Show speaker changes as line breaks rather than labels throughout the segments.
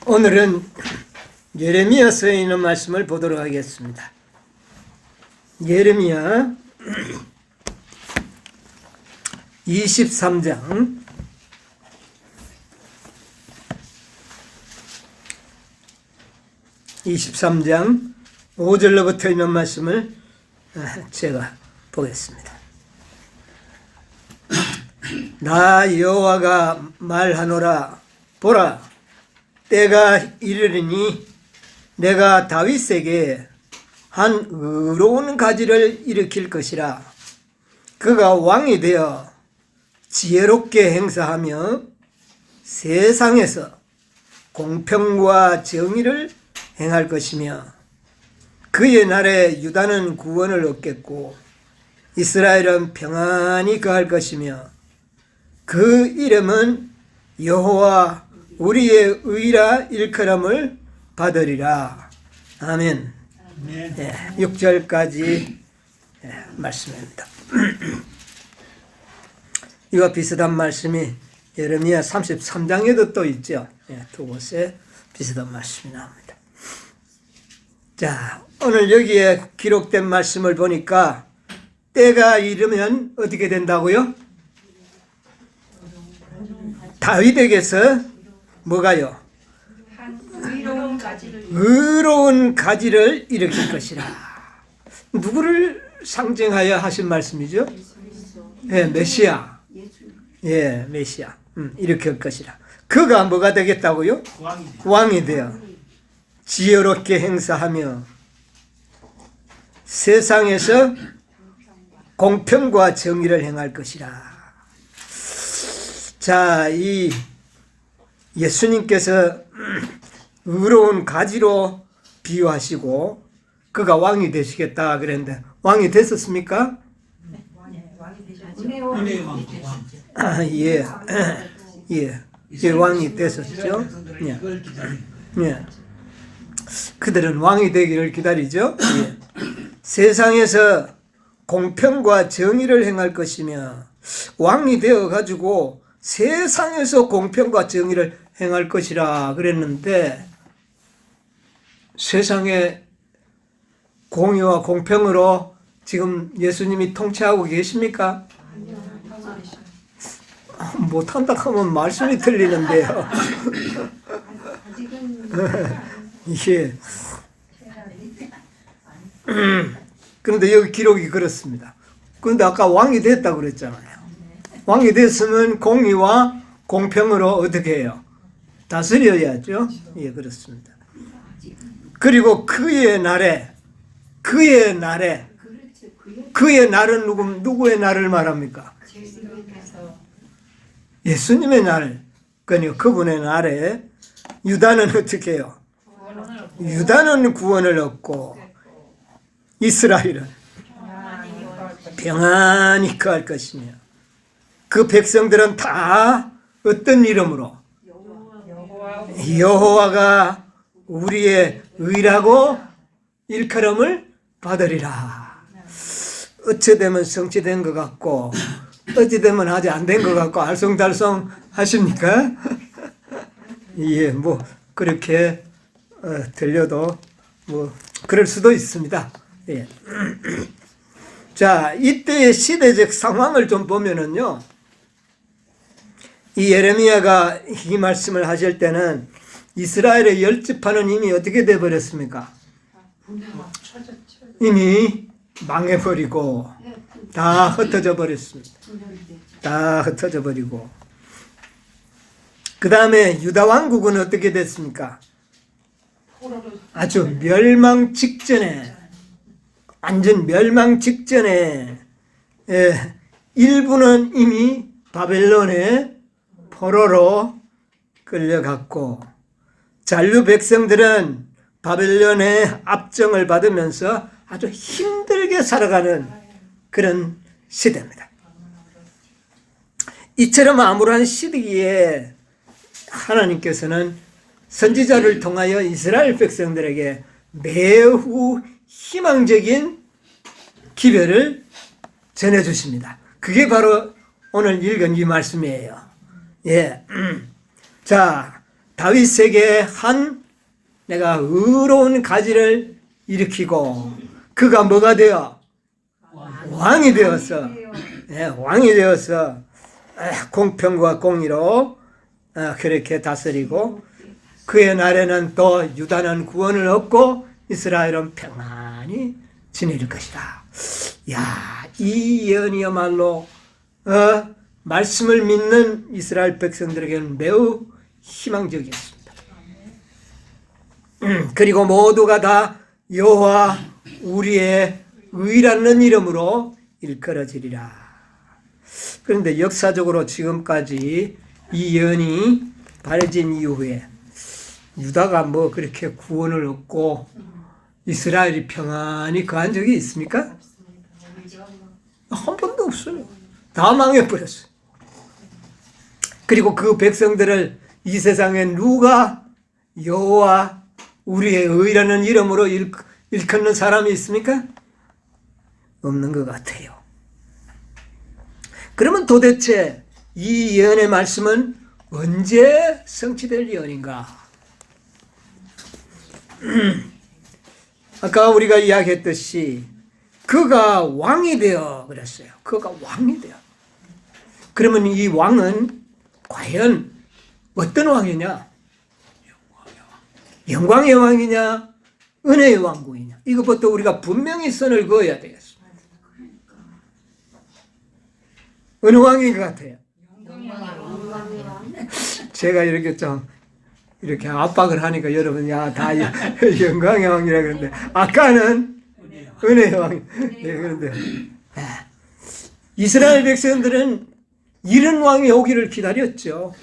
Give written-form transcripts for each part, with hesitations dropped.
오늘은 예레미야서에 있는 말씀을 보도록 하겠습니다. 예레미야 23장 5절로부터 있는 말씀을 제가 보겠습니다. 나 여호와가 말하노라. 보라, 때가 이르리니 내가 다윗에게 한 의로운 가지를 일으킬 것이라. 그가 왕이 되어 지혜롭게 행사하며 세상에서 공평과 정의를 행할 것이며, 그의 날에 유다는 구원을 얻겠고 이스라엘은 평안히 거할 것이며, 그 이름은 여호와 우리의 의라 일컬음을 받으리라. 아멘. 네, 6절까지 말씀입니다. 이와 비슷한 말씀이 예레미야 33장에도 또 있죠. 두 곳에 비슷한 말씀이 나옵니다. 자, 오늘 여기에 기록된 말씀을 보니까 때가 이르면 어떻게 된다고요? 다윗에게서 뭐가요? 의로운 가지를 일으킬 것이라. 누구를 상징하여 하신 말씀이죠? 메시아. 메시아. 일으킬 것이라. 그가 뭐가 되겠다고요? 왕이 되어 지혜롭게 행사하며 세상에서 공평과 정의를 행할 것이라. 자, 이 예수님께서 의로운 가지로 비유하시고 그가 왕이 되시겠다 그랬는데 왕이 되셨습니까? 왕이 되셨죠. 그들은 왕이 되기를 기다리죠. 세상에서 공평과 정의를 행할 것이며, 왕이 되어 가지고 세상에서 공평과 정의를 행할 것이라 그랬는데, 세상에 공의와 공평으로 지금 예수님이 통치하고 계십니까? 못한다 하면 말씀이 틀리는데요. 이게 그런데 여기 기록이 그렇습니다. 그런데 아까 왕이 됐다고 그랬잖아요. 왕이 됐으면 공의와 공평으로 어떻게 해요? 다스려야죠. 그렇습니다. 그리고 그의 날은 누구의 날을 말합니까? 예수님의 날. 그러니까 그분의 날에 유다는 어떻게 해요? 유다는 구원을 얻고 이스라엘은 평안히 거할 것이며, 그 백성들은 다 어떤 이름으로? 여호와가 우리의 의라고 일컬음을 받으리라. 어찌되면 성취된 것 같고 어찌되면 아직 안 된 것 같고 알쏭달쏭 하십니까? 그렇게 들려도 그럴 수도 있습니다. 자, 이때의 시대적 상황을 좀 보면은요, 이 예레미야가 이 말씀을 하실 때는 이스라엘의 10지파는 이미 어떻게 되어버렸습니까? 이미 망해버리고 다 흩어져 버렸습니다. 다 흩어져 버리고, 그 다음에 유다 왕국은 어떻게 됐습니까? 아주 멸망 직전에, 완전 멸망 직전에, 일부는 이미 바벨론의 포로로 끌려갔고, 잔류 백성들은 바벨론의 압정을 받으면서 아주 힘들게 살아가는 그런 시대입니다. 이처럼 암울한 시기에 하나님께서는 선지자를 통하여 이스라엘 백성들에게 매우 희망적인 기별을 전해주십니다. 그게 바로 오늘 읽은 이 말씀이에요. 자, 다윗에게 한 내가 의로운 가지를 일으키고 그가 뭐가 되어? 왕이 되었어. 네, 왕이 되어서 공평과 공의로 그렇게 다스리고 그의 날에는 또 유다는 구원을 얻고 이스라엘은 평안히 지낼 것이다. 야, 이 예언이야말로 말씀을 믿는 이스라엘 백성들에게는 매우 희망적이었습니다. 그리고 모두가 다 여호와 우리의 의라는 이름으로 일컬어지리라. 그런데 역사적으로 지금까지 이 예언이 발해진 이후에 유다가 뭐 그렇게 구원을 얻고 이스라엘이 평안히 거한 적이 있습니까? 한 번도 없어요. 다 망해버렸어요. 그리고 그 백성들을 이 세상에 누가 여호와 우리의 의라는 이름으로 일컫는 사람이 있습니까? 없는 것 같아요. 그러면 도대체 이 예언의 말씀은 언제 성취될 예언인가? 아까 우리가 이야기했듯이 그가 왕이 되어 그랬어요. 그가 왕이 되어. 그러면 이 왕은 과연 어떤 왕이냐? 영광의 왕이냐? 은혜의 왕국이냐? 이것부터 우리가 분명히 선을 그어야 되겠습니다. 어느 왕인 것 같아요? 제가 이렇게 좀 이렇게 압박을 하니까 여러분 다 영광의 왕이라 그러는데 아까는 은혜의 왕. 네, 그런데 이스라엘 백성들은 이런 왕이 오기를 기다렸죠.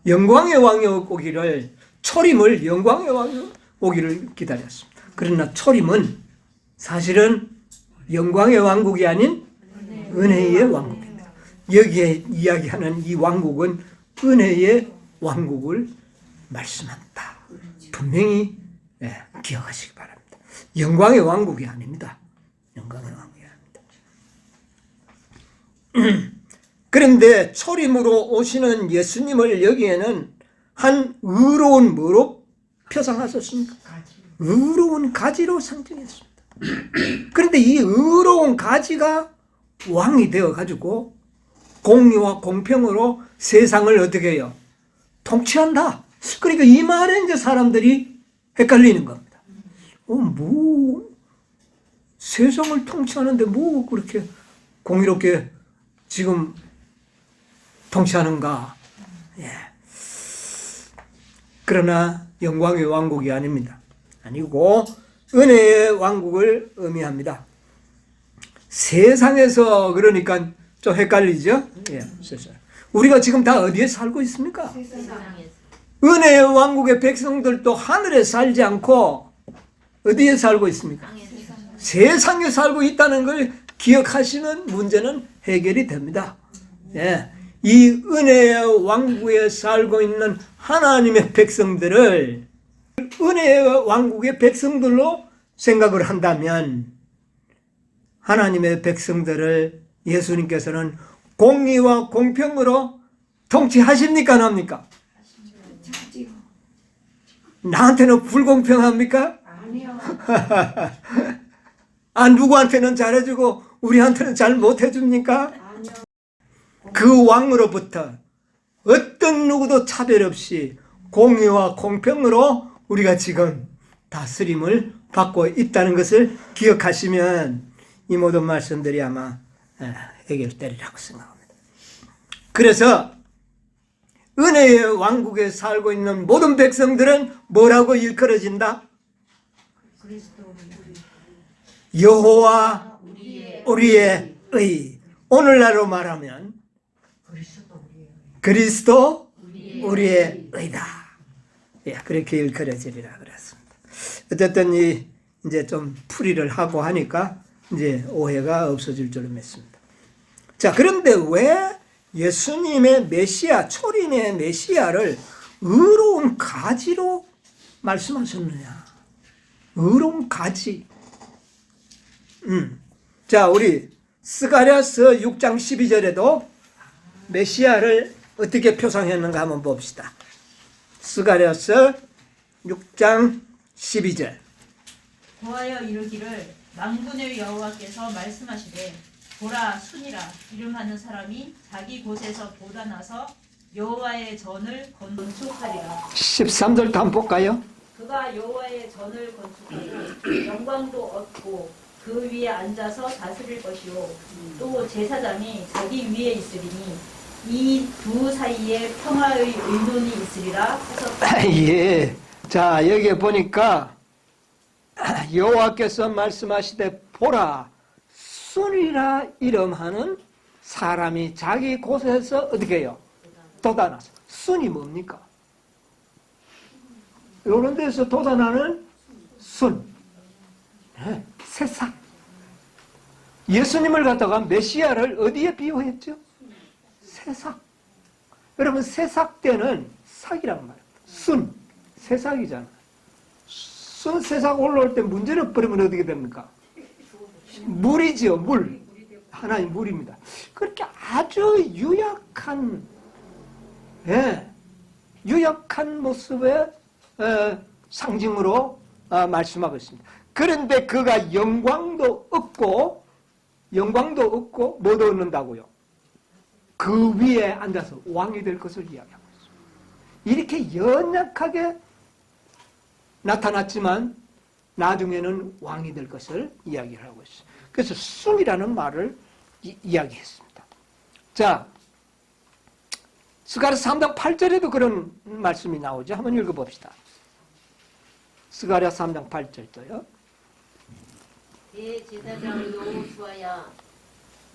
영광의 왕이 오기를, 초림을 영광의 왕이 오기를 기다렸습니다. 그러나 초림은 사실은 영광의 왕국이 아닌 은혜의 왕국입니다. 여기에 이야기하는 이 왕국은 은혜의 왕국을 말씀한다. 분명히 기억하시기 바랍니다. 영광의 왕국이 아닙니다. 영광의 왕국이 아닙니다. 그런데 초림으로 오시는 예수님을 여기에는 한 의로운 뭐로 표상하셨습니까? 의로운 가지로 상징했습니다. 그런데 이 의로운 가지가 왕이 되어가지고 공의와 공평으로 세상을 어떻게 해요? 통치한다. 그러니까 이 말에 이제 사람들이 헷갈리는 겁니다. 세상을 통치하는데 뭐 그렇게 공의롭게 지금 통치하는가? 예. 그러나 영광의 왕국이 아닙니다. 아니고 은혜의 왕국을 의미합니다. 세상에서 그러니까 좀 헷갈리죠? 예, 세상. 우리가 지금 다 어디에 살고 있습니까? 은혜의 왕국의 백성들도 하늘에 살지 않고 어디에 살고 있습니까? 세상에 살고 있다는 걸 기억하시면 문제는 해결이 됩니다. 예, 이 은혜의 왕국에 살고 있는 하나님의 백성들을 은혜의 왕국의 백성들로 생각을 한다면 하나님의 백성들을 예수님께서는 공의와 공평으로 통치하십니까? 안 합니까? 나한테는 불공평합니까?
아니요.
누구한테는 잘해주고 우리한테는 잘 못해줍니까?
아니요.
그 왕으로부터 어떤 누구도 차별 없이 공의와 공평으로 우리가 지금 다스림을 받고 있다는 것을 기억하시면 이 모든 말씀들이 아마 해결되리라고 생각합니다. 그래서 은혜의 왕국에 살고 있는 모든 백성들은 뭐라고 일컬어진다? 여호와 우리의 의. 오늘날로 말하면 그리스도 우리의 의다. 예, 그렇게 일컬어지리라 그랬습니다. 어쨌든 이제 좀 풀이를 하고 하니까 이제 오해가 없어질 줄로 믿습니다. 자, 그런데 왜 예수님의 메시아, 초림의 메시아를 의로운 가지로 말씀하셨느냐? 의로운 가지. 자, 우리 스가랴서 6장 12절에도 메시아를 어떻게 표상했는가 한번 봅시다. 스가랴서 6장 12절.
고하여 이르기를 만군의 여호와께서 말씀하시되 보라 순이라 이름하는 사람이 자기 곳에서 돋아나서 여호와의 전을 건축하리라.
13절도 한번 볼까요?
그가 여호와의 전을 건축하고 영광도 얻고 그 위에 앉아서 다스릴 것이요 또 제사장이 자기 위에 있으리니 이 두 사이에 평화의 의논이 있으리라 하셨다.
예. 자, 여기 보니까 여호와께서 말씀하시되 보라 순이라 이름하는 사람이 자기 곳에서 어떻게 해요? 돋아나서. 순이 뭡니까? 이런 데서 돋아나는 순. 네, 새싹. 예수님을 갖다가 메시아를 어디에 비유했죠? 새싹. 여러분 새싹 때는 삭이란 말이에요. 순. 새싹이잖아요. 순 새싹 올라올 때 문제를 버리면 어떻게 됩니까? 물이죠. 물. 하나의 물입니다. 그렇게 아주 유약한 유약한 모습의 상징으로 말씀하고 있습니다. 그런데 그가 영광도 얻고 뭐도 얻는다고요? 그 위에 앉아서 왕이 될 것을 이야기하고 있습니다. 이렇게 연약하게 나타났지만 나중에는 왕이 될 것을 이야기를 하고 있어요. 그래서 순이라는 말을 이야기했습니다. 자, 스가랴 3장 8절에도 그런 말씀이 나오죠. 한번 읽어봅시다. 스가랴 3장 8절도요.
대제사장 여호수아야,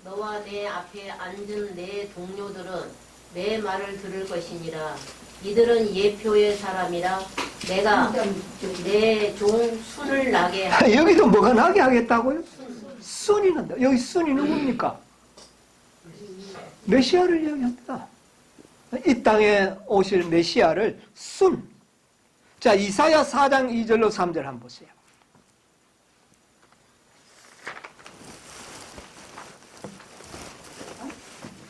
너와 내 앞에 앉은 내 동료들은 내 말을 들을 것이니라. 이들은 예표의 사람이라. 내가 내 종 순을 나게 하고.
여기도 뭐가 나게 하겠다고요? 순이 난다. 여기 순이 누굽니까? 메시아를 이야기합니다. 이 땅에 오실 메시아를 순. 자, 이사야 4장 2절로 3절 한번 보세요.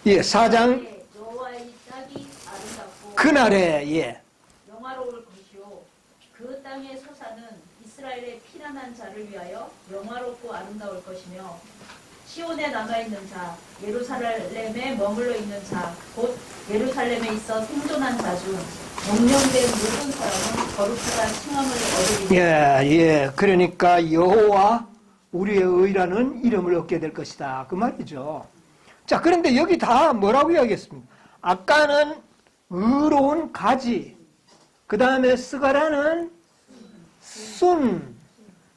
예, 4장
여호와의 짝이 아름답고
그날에
영화로울 것이요 그 땅의 소사는 이스라엘의 피난한 자를 위하여 영화롭고 아름다울 것이며 시온에 남아있는 자, 예루살렘에 머물러 있는 자, 곧 예루살렘에 있어 생존한 자 중 영령된 모든 사람은 거룩하다 칭함을 얻으리니.
예. 그러니까 여호와 우리의 의라는 이름을 얻게 될 것이다. 그 말이죠. 자, 그런데 여기 다 뭐라고 이야기했습니까? 아까는 의로운 가지, 그 다음에 스가랴는 순,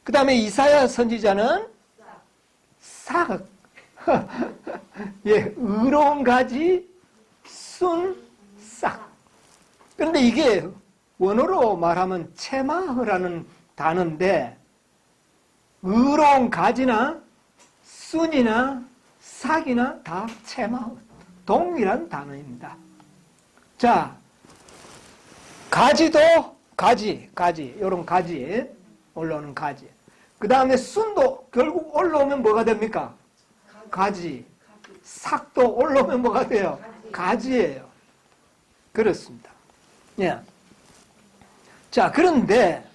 그 다음에 이사야 선지자는 삭. 예, 의로운 가지, 순, 싹. 그런데 이게 원어로 말하면 체마흐라는 단어인데, 의로운 가지나 순이나 삭이나 다 체마흐, 동일한 단어입니다. 자, 가지도 가지, 요런 가지, 올라오는 가지. 그 다음에 순도 결국 올라오면 뭐가 됩니까? 가지. 삭도 올라오면 뭐가 돼요? 가지예요. 그렇습니다. 예. 자, 그런데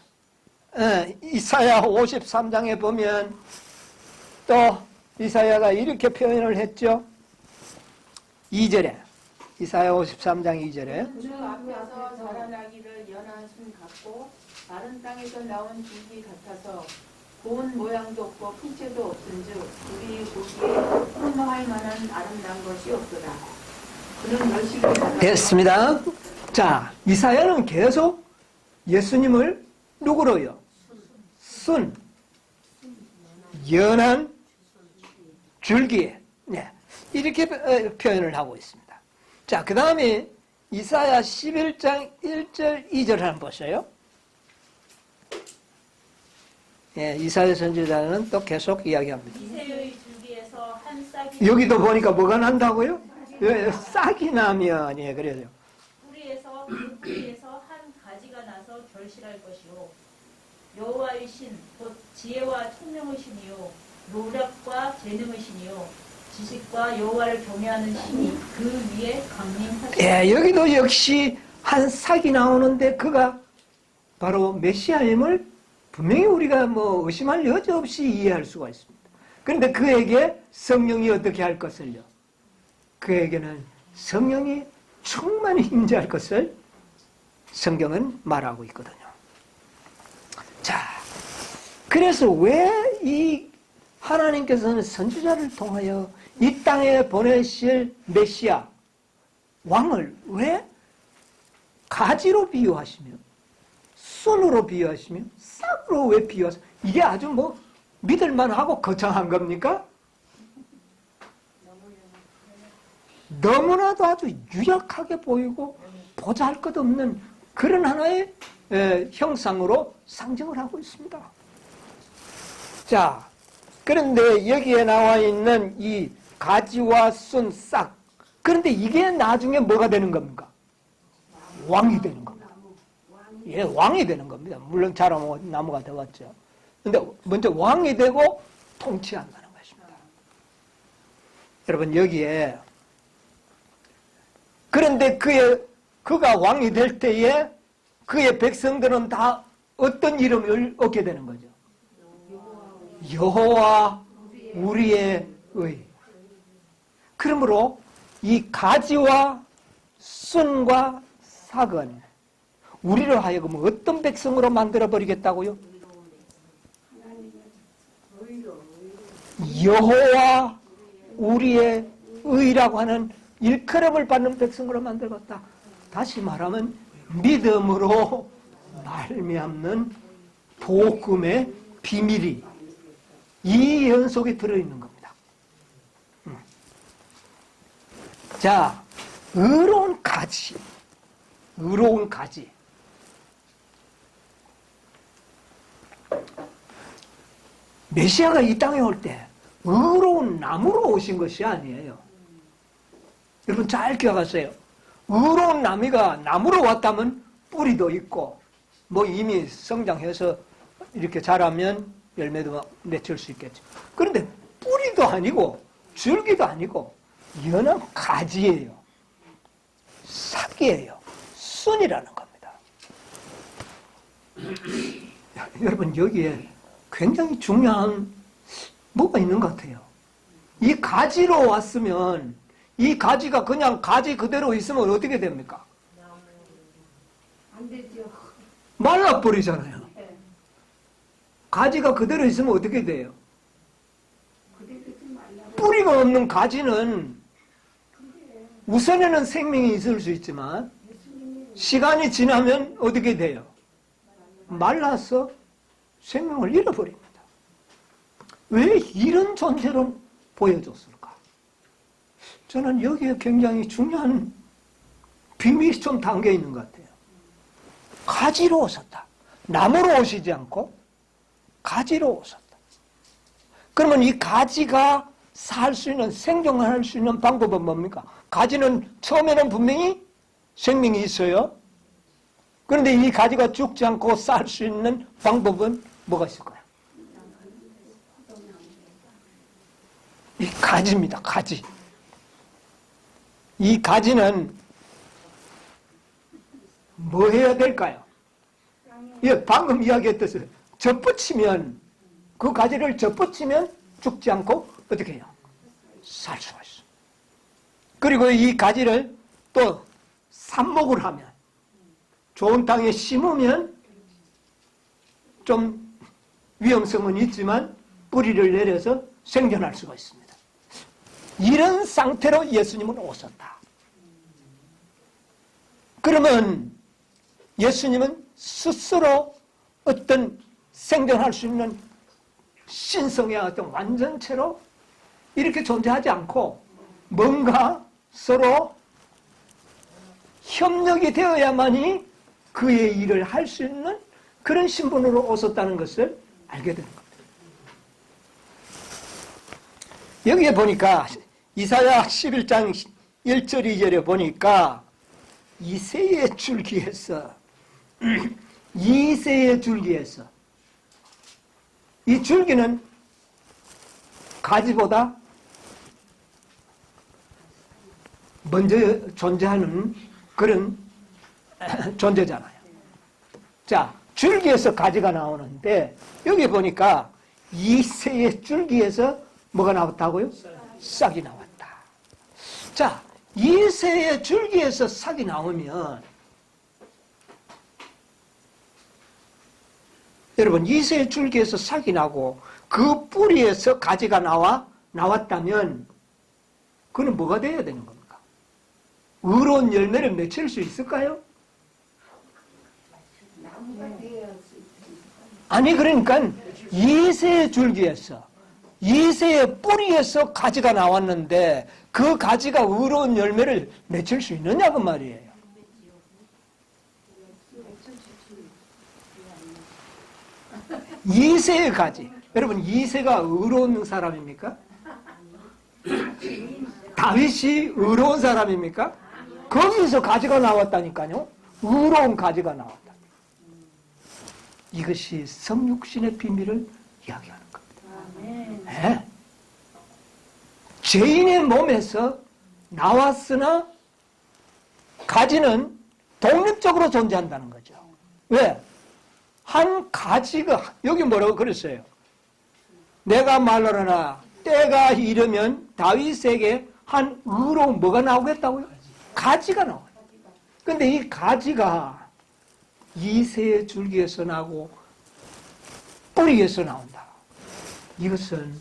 이사야 53장에 보면 또 이사야가 이렇게 표현을 했죠. 2절에 이사야 53장 2절에
주 앞에서 자라나기를 연한 순 같고 마른 땅에서 나온 줄기 같아서 고운 모양도 없고 풍채도 없은즉 우리 보기에 흠모할 만한 아름다운 것이 없도다. 그는 열심히
됐습니다. 자, 이사야는 계속 예수님을 누구로요? 순, 연한 줄기, 네, 이렇게 표현을 하고 있습니다. 자, 그 다음에 이사야 11장 1절 2절 한번 보세요. 예, 이사야 선지자는 또 계속 이야기합니다.
이새의 줄기에서 한 싹이
여기도 보니까 뭐가 난다고요? 예, 싹이 나면, 예, 그래요.
뿌리에서 그 뿌리에서 한 가지가 나서 결실할 것이요 여호와의 신 곧 지혜와 총명의 신이요 노력과 재능의 신이요 지식과 여호와를 경외하는 신이 그 위에 강림하시리라.
예, 여기도 역시 한 삭이 나오는데 그가 바로 메시아임을 분명히 우리가 뭐 의심할 여지 없이 이해할 수가 있습니다. 그런데 그에게 성령이 어떻게 할 것을요? 그에게는 성령이 충만히 임재할 것을 성경은 말하고 있거든요. 자, 그래서 왜 이 하나님께서는 선지자를 통하여 이 땅에 보내실 메시아 왕을 왜 가지로 비유하시며 순으로 비유하시며 싹으로 왜 비유하세요? 이게 아주 뭐 믿을만하고 거창한 겁니까? 너무나도 아주 유약하게 보이고 보잘것없는 그런 하나의 형상으로 상징을 하고 있습니다. 자, 그런데 여기에 나와 있는 이 가지와 순, 싹, 그런데 이게 나중에 뭐가 되는 겁니까? 왕이 되는 겁니다. 예, 왕이 되는 겁니다. 물론 자라나무가 되었죠. 근데 먼저 왕이 되고 통치한다는 것입니다. 여러분, 여기에 그런데 그가 왕이 될 때에 그의 백성들은 다 어떤 이름을 얻게 되는 거죠? 여호와 우리의 의. 그러므로 이 가지와 순과 삭은 우리를 하여금 어떤 백성으로 만들어버리겠다고요? 여호와 우리의 의라고 하는 일컬음을 받는 백성으로 만들었다. 다시 말하면 믿음으로 말미암는 복음의 비밀이 이 연속에 들어있는 겁니다. 자, 의로운 가지. 의로운 가지. 메시아가 이 땅에 올 때 의로운 나무로 오신 것이 아니에요. 여러분 잘 기억하세요. 의로운 나무로 왔다면 뿌리도 있고 뭐 이미 성장해서 이렇게 자라면 열매도 맺을 수 있겠죠. 그런데 뿌리도 아니고 줄기도 아니고 연한 가지예요. 삭이에요. 순이라는 겁니다. 여러분 여기에 굉장히 중요한 뭐가 있는 것 같아요. 이 가지로 왔으면 이 가지가 그냥 가지 그대로 있으면 어떻게 됩니까?
안 되죠.
말라버리잖아요. 가지가 그대로 있으면 어떻게 돼요? 뿌리가 없는 가지는 우선에는 생명이 있을 수 있지만 시간이 지나면 어떻게 돼요? 말라서 생명을 잃어버립니다. 왜 이런 존재로 보여줬을까? 저는 여기에 굉장히 중요한 비밀이 좀 담겨 있는 것 같아요. 가지로 오셨다. 나무로 오시지 않고 가지로 오셨다. 그러면 이 가지가 살 수 있는, 생존할 수 있는 방법은 뭡니까? 가지는 처음에는 분명히 생명이 있어요. 그런데 이 가지가 죽지 않고 살 수 있는 방법은 뭐가 있을까요? 이 가지입니다. 가지. 이 가지는 뭐 해야 될까요? 예, 방금 이야기했듯이 접붙이면 그 가지를 접붙이면 죽지 않고 어떻게 해요? 살 수가 있어요. 그리고 이 가지를 또 삽목을 하면 좋은 땅에 심으면 좀 위험성은 있지만 뿌리를 내려서 생존할 수가 있습니다. 이런 상태로 예수님은 오셨다. 그러면 예수님은 스스로 어떤 생존할 수 있는 신성의 어떤 완전체로 이렇게 존재하지 않고 뭔가 서로 협력이 되어야만이 그의 일을 할 수 있는 그런 신분으로 오셨다는 것을 알게 되는 겁니다. 여기에 보니까 이사야 11장 1절 2절에 보니까 이새의 줄기에서 이새의 줄기에서 이 줄기는 가지보다 먼저 존재하는 그런 존재잖아요. 자, 줄기에서 가지가 나오는데 여기 보니까 이새의 줄기에서 뭐가 나왔다고요? 싹이 나왔다. 자, 이새의 줄기에서 싹이 나오면 여러분, 이새의 줄기에서 싹이 나고 그 뿌리에서 가지가 나왔다면 그는 뭐가 되어야 되는 겁니까? 의로운 열매를 맺힐 수 있을까요? 아니, 그러니까 이새의 줄기에서, 이새의 뿌리에서 가지가 나왔는데 그 가지가 의로운 열매를 맺힐 수 있느냐 그 말이에요. 이새의 가지. 여러분, 이새가 의로운 사람입니까? 다윗이 의로운 사람입니까? 거기서 가지가 나왔다니까요. 의로운 가지가 나왔다. 이것이 성육신의 비밀을 이야기하는 겁니다. 네. 죄인의 몸에서 나왔으나 가지는 독립적으로 존재한다는 거죠. 왜? 한 가지가, 여기 뭐라고 그랬어요? 내가 말하려나 때가 이르면 다윗에게 한 의로운 뭐가 나오겠다고요? 가지가 나와요. 근데 이 가지가 이새의 줄기에서 나고 뿌리에서 나온다. 이것은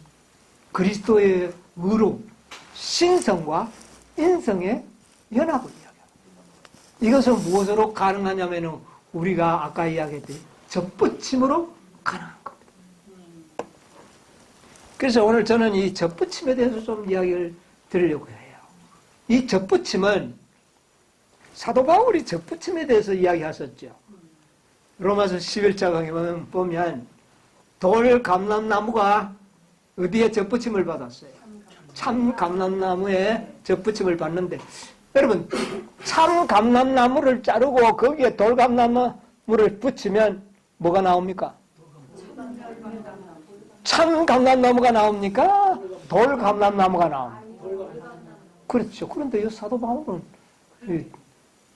그리스도의 의로, 신성과 인성의 연합을 이야기합니다. 이것은 무엇으로 가능하냐면 우리가 아까 이야기했듯이 접붙임으로 가능한 겁니다. 그래서 오늘 저는 이 접붙임에 대해서 좀 이야기를 드리려고 해요. 이 접붙임은 사도 바울이 접붙임에 대해서 이야기하셨죠. 로마서 11장에 보면 돌 감람나무가 어디에 접붙임을 받았어요? 참 감람나무에 접붙임을 받는데 여러분, 참 감람나무를 자르고 거기에 돌 감람나무를 붙이면 뭐가 나옵니까? 참 감람나무가 나옵니까? 돌 감람나무가 나옵니까? 그렇죠. 그런데 이 사도 바울은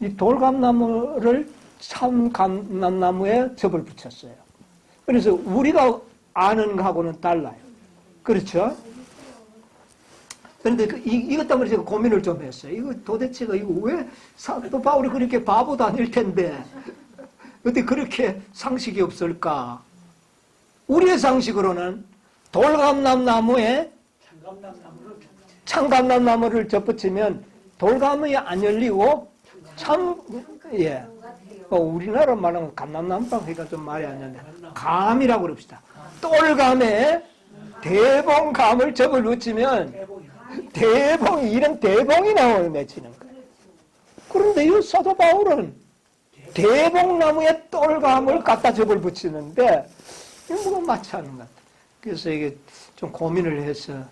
이 돌 감람나무를 참 감람나무에 접을 붙였어요. 그래서 우리가 아는 거하고는 달라요. 그렇죠? 그런데 이것 때문에 제가 고민을 좀 했어요. 이거 도대체가 이거 왜 사도 바울이 그렇게 바보도 아닐 텐데 어떻게 그렇게 상식이 없을까? 우리의 상식으로는 돌감람나무에 참감람나무를 접붙이면 돌감이 안 열리고 예. 우리나라 말하면 감람나무라고 하니까 좀 말이 안 되는데 감이라고 그럽시다. 똘감에 대봉감을 접을 붙이면 대봉이 이런 대봉이 나오는 맺히는 거예요. 그런데 이 사도 바울은 대봉나무에 똘감을 갖다 접을 붙이는데 이거 뭐가 맞지 않는 것 같아요. 그래서 이게 좀 고민을 해서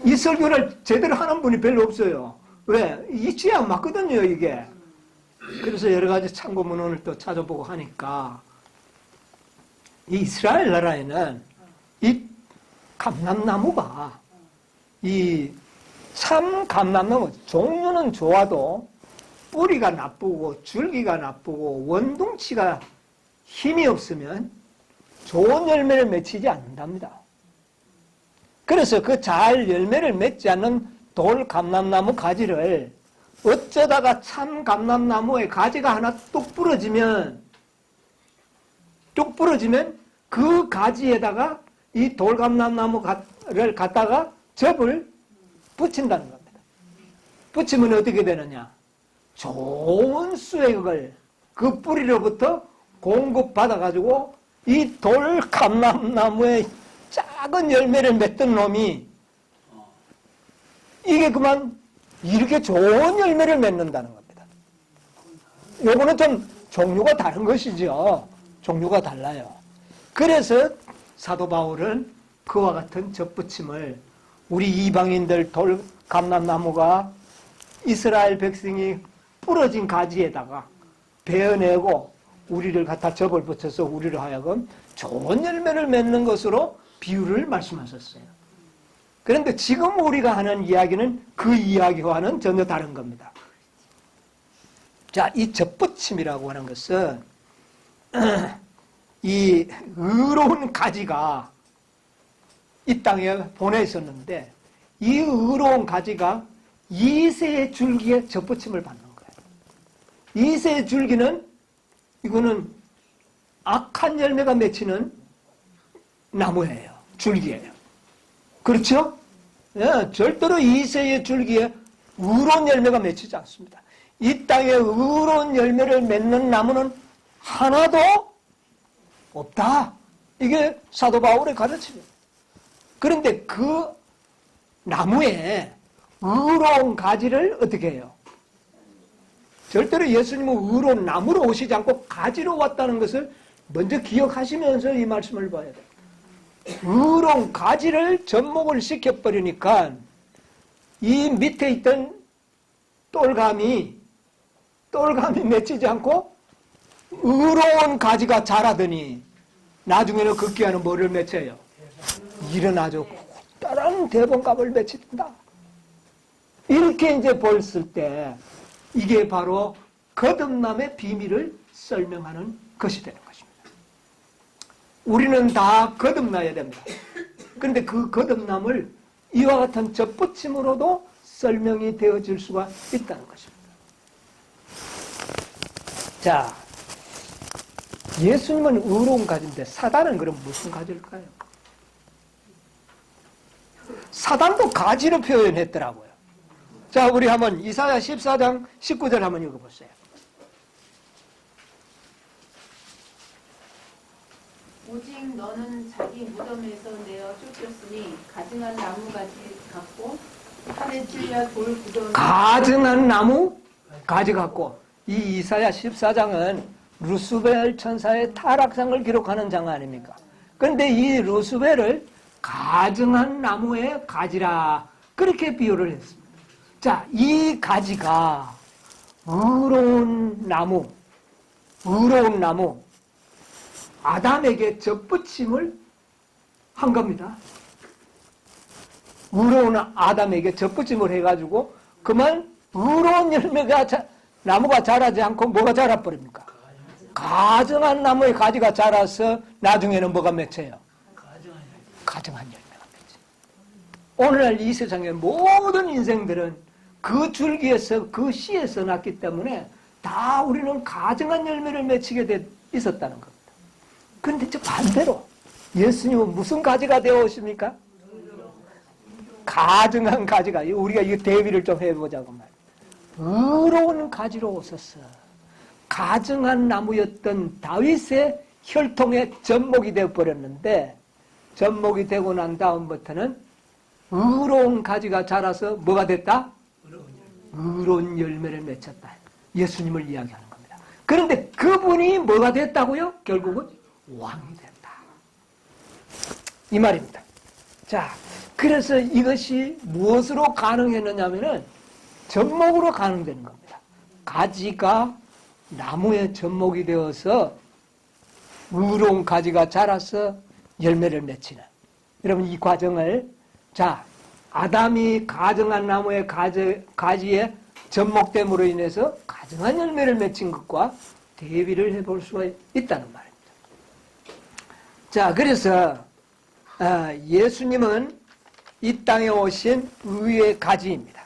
이 설교를 제대로 하는 분이 별로 없어요. 왜? 이치에 안 맞거든요, 이게. 그래서 여러 가지 참고 문헌을 또 찾아보고 하니까 이 이스라엘 나라에는 이 감람나무가 이 참 감람나무 종류는 좋아도 뿌리가 나쁘고 줄기가 나쁘고 원둥치가 힘이 없으면 좋은 열매를 맺히지 않는답니다. 그래서 그 잘 열매를 맺지 않는 돌 감람나무 가지를 어쩌다가 참 감람나무의 가지가 하나 뚝 부러지면 그 가지에다가 이 돌 감람나무를 갖다가 접을 붙인다는 겁니다. 붙이면 어떻게 되느냐? 좋은 수액을 그 뿌리로부터 공급받아가지고 이 돌 감람나무의 작은 열매를 맺던 놈이 이게 그만 이렇게 좋은 열매를 맺는다는 겁니다. 요거는 좀 종류가 다른 것이죠. 종류가 달라요. 그래서 사도 바울은 그와 같은 접붙임을 우리 이방인들 돌 감람나무가 이스라엘 백성이 부러진 가지에다가 베어내고 우리를 갖다 접을 붙여서 우리를 하여금 좋은 열매를 맺는 것으로 비유를 말씀하셨어요. 그런데 지금 우리가 하는 이야기는 그 이야기와는 전혀 다른 겁니다. 자, 이 접붙임이라고 하는 것은 이 의로운 가지가 이 땅에 보내 있었는데 이 의로운 가지가 이새의 줄기에 접붙임을 받는 거예요. 이새의 줄기는 이거는 악한 열매가 맺히는 나무예요. 줄기예요. 그렇죠? 예, 절대로 이새의 줄기에 의로운 열매가 맺히지 않습니다. 이 땅에 의로운 열매를 맺는 나무는 하나도 없다. 이게 사도 바울의 가르침입니다. 그런데 그 나무에 의로운 가지를 어떻게 해요? 절대로 예수님은 의로운 나무로 오시지 않고 가지로 왔다는 것을 먼저 기억하시면서 이 말씀을 봐야 돼요. 의로운 가지를 접목을 시켜버리니까 이 밑에 있던 똘감이 맺히지 않고 의로운 가지가 자라더니 나중에는 급기야는 뭐를 맺혀요? 이런 아주 커다란 대봉갑을 맺힌다. 이렇게 이제 봤을 때 이게 바로 거듭남의 비밀을 설명하는 것이 되는 것입니다. 우리는 다 거듭나야 됩니다. 그런데 그 거듭남을 이와 같은 접붙임으로도 설명이 되어질 수가 있다는 것입니다. 자, 예수님은 의로운 가지인데 사단은 그럼 무슨 가지일까요? 사단도 가지로 표현했더라고요. 자, 우리 한번 이사야 14장 19절 한번 읽어보세요.
오직 너는 자기 무덤에서 내어 쫓겼으니 가증한 나무가지 같고 칼에 찔려 돌 구덩이
가증한 나무 가지 같고, 이 이사야 14장은 루스벨 천사의 타락상을 기록하는 장 아닙니까? 그런데 이 루스벨을 가증한 나무의 가지라 그렇게 비유를 했습니다. 자, 이 가지가 의로운 나무 아담에게 접붙임을 한 겁니다. 의로운 아담에게 접붙임을 해가지고 그만 의로운 열매가 나무가 자라지 않고 뭐가 자라버립니까? 가증한 나무의 가지가 자라서 나중에는 뭐가 맺혀요? 가증한 열매가 맺혀요. 오늘날 이 세상의 모든 인생들은 그 줄기에서 그 씨에서 났기 때문에 다 우리는 가증한 열매를 맺히게 있었다는 겁니다. 그런데 저 반대로 예수님은 무슨 가지가 되어 오십니까? 가증한 가지가, 우리가 이 대비를 좀 해보자고 말이에요. 의로운 가지로 오셨어. 가증한 나무였던 다윗의 혈통에 접목이 되어버렸는데, 접목이 되고 난 다음부터는 의로운 가지가 자라서 뭐가 됐다? 의로운 열매를 맺혔다. 예수님을 이야기하는 겁니다. 그런데 그분이 뭐가 됐다고요? 결국은 왕이 됐다. 이 말입니다. 자, 그래서 이것이 무엇으로 가능했느냐면은 접목으로 가능되는 겁니다. 가지가 나무에 접목이 되어서 의로운 가지가 자라서 열매를 맺히는. 여러분 이 과정을, 자, 아담이 가증한 나무의 가지에 접목됨으로 인해서 가증한 열매를 맺힌 것과 대비를 해볼 수가 있다는 말입니다. 자, 그래서 예수님은 이 땅에 오신 의의 가지입니다.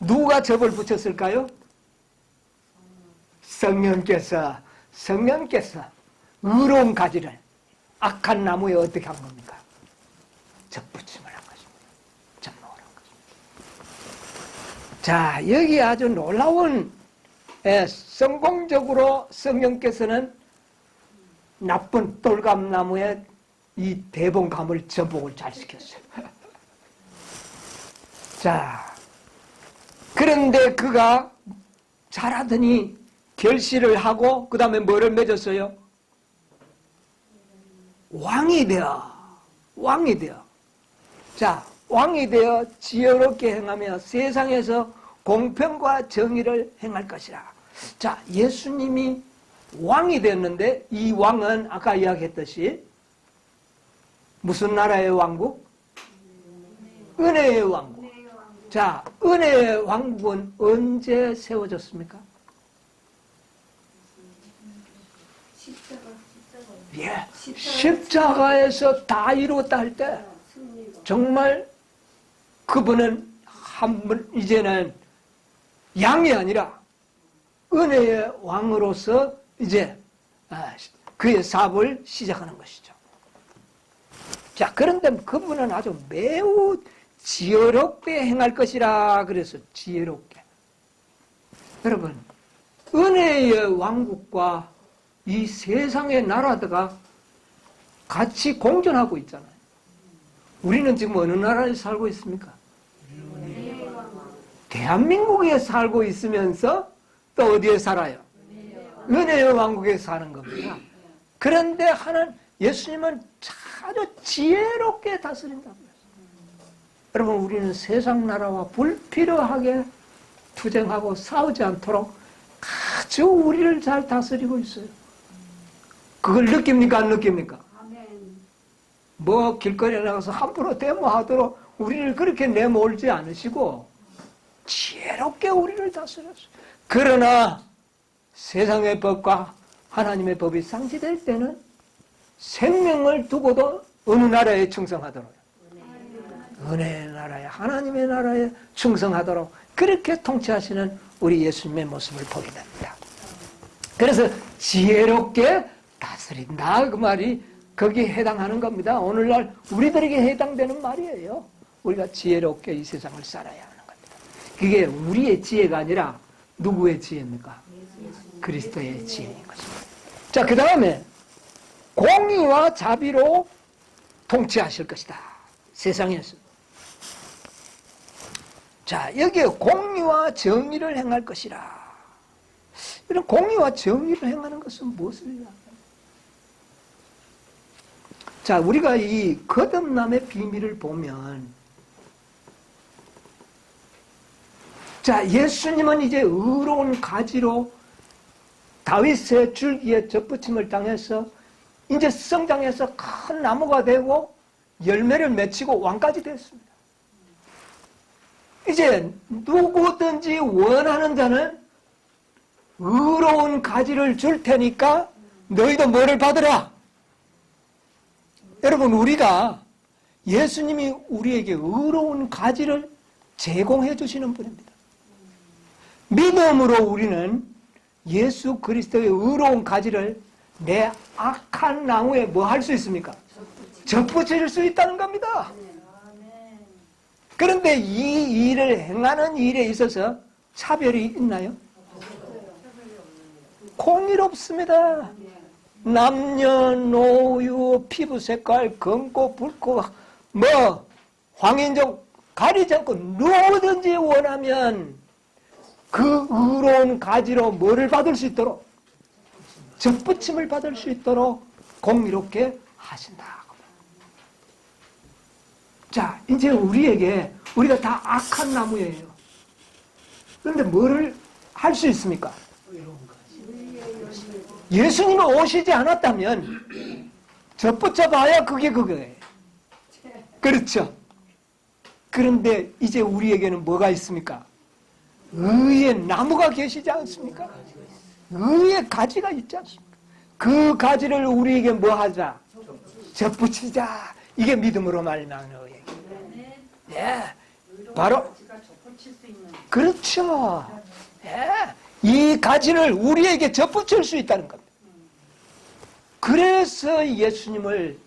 누가 접을 붙였을까요? 성령께서 의로운 가지를 악한 나무에 어떻게 한 겁니까? 접붙임을 한 것입니다. 접목을 한 것입니다. 자, 여기 아주 놀라운 성공적으로 성령께서는 나쁜 똘감나무에 이 대봉감을 접목을 잘 시켰어요. 자, 그런데 그가 자라더니 결실을 하고 그 다음에 뭐를 맺었어요? 왕이 되어. 자, 왕이 되어 지혜롭게 행하며 세상에서 공평과 정의를 행할 것이라. 자, 예수님이 왕이 됐는데 이 왕은 아까 이야기했듯이 무슨 나라의 왕국? 은혜의 왕국. 자, 은혜의 왕국은 언제 세워졌습니까? 예, 십자가에서 다 이루었다 할 때 정말 그분은 한 번 이제는 양이 아니라 은혜의 왕으로서 이제 그의 사업을 시작하는 것이죠. 자, 그런데 그분은 아주 매우 지혜롭게 행할 것이라 그래서 지혜롭게. 여러분, 은혜의 왕국과 이 세상의 나라가 같이 공존하고 있잖아요. 우리는 지금 어느 나라에 살고 있습니까? 대한민국에 살고 있으면서 또 어디에 살아요? 은혜의 왕국에 사는 겁니다. 그런데 예수님은 아주 지혜롭게 다스린다고 했어요. 여러분, 우리는 세상 나라와 불필요하게 투쟁하고 싸우지 않도록 아주 우리를 잘 다스리고 있어요. 그걸 느낍니까? 안 느낍니까? 뭐 길거리에 나가서 함부로 데모하도록 우리를 그렇게 내몰지 않으시고 지혜롭게 우리를 다스렸어요. 그러나 세상의 법과 하나님의 법이 상지될 때는 생명을 두고도 어느 나라에 충성하도록, 은혜의 나라에, 하나님의 나라에 충성하도록 그렇게 통치하시는 우리 예수님의 모습을 보게 됩니다. 그래서 지혜롭게 다스린다, 그 말이 거기에 해당하는 겁니다. 오늘날 우리들에게 해당되는 말이에요. 우리가 지혜롭게 이 세상을 살아야 하는 겁니다. 그게 우리의 지혜가 아니라 누구의 지혜입니까? 그리스도의 지혜인 것입니다. 자, 그 다음에 공의와 자비로 통치하실 것이다, 세상에서. 자, 여기에 공의와 정의를 행할 것이라. 이런 공의와 정의를 행하는 것은 무엇을 의미합니까? 자, 우리가 이 거듭남의 비밀을 보면, 자, 예수님은 이제 의로운 가지로 다윗의 줄기에 접붙임을 당해서 이제 성장해서 큰 나무가 되고 열매를 맺히고 왕까지 됐습니다. 이제 누구든지 원하는 자는 의로운 가지를 줄 테니까 너희도 뭐를 받으라. 여러분, 우리가 예수님이 우리에게 의로운 가지를 제공해 주시는 분입니다. 믿음으로 우리는 예수 그리스도의 의로운 가지를 내 악한 나무에 뭐 할 수 있습니까? 접붙일 수 있다는 겁니다. 그런데 이 일을 행하는 일에 있어서 차별이 있나요? 공의롭습니다. 남녀노유, 피부 색깔, 검고 붉고 뭐 황인종 가리지 않고 누구든지 원하면 그 의로운 가지로 뭐를 받을 수 있도록, 접붙임을 받을 수 있도록 공의롭게 하신다. 자, 이제 우리가 다 악한 나무예요. 그런데 뭐를 할 수 있습니까? 예수님이 오시지 않았다면 접붙여 봐야 그게 그거예요. 그렇죠? 그런데 이제 우리에게는 뭐가 있습니까? 의의 나무가 계시지 않습니까? 의의 가지가 있지 않습니까? 그 가지를 우리에게 뭐 하자? 접붙이자. 이게 믿음으로 말미암는 의예요. 예, 바로 그렇죠. 예, 이 가지를 우리에게 접붙일 수 있다는 겁니다. 그래서 예수님을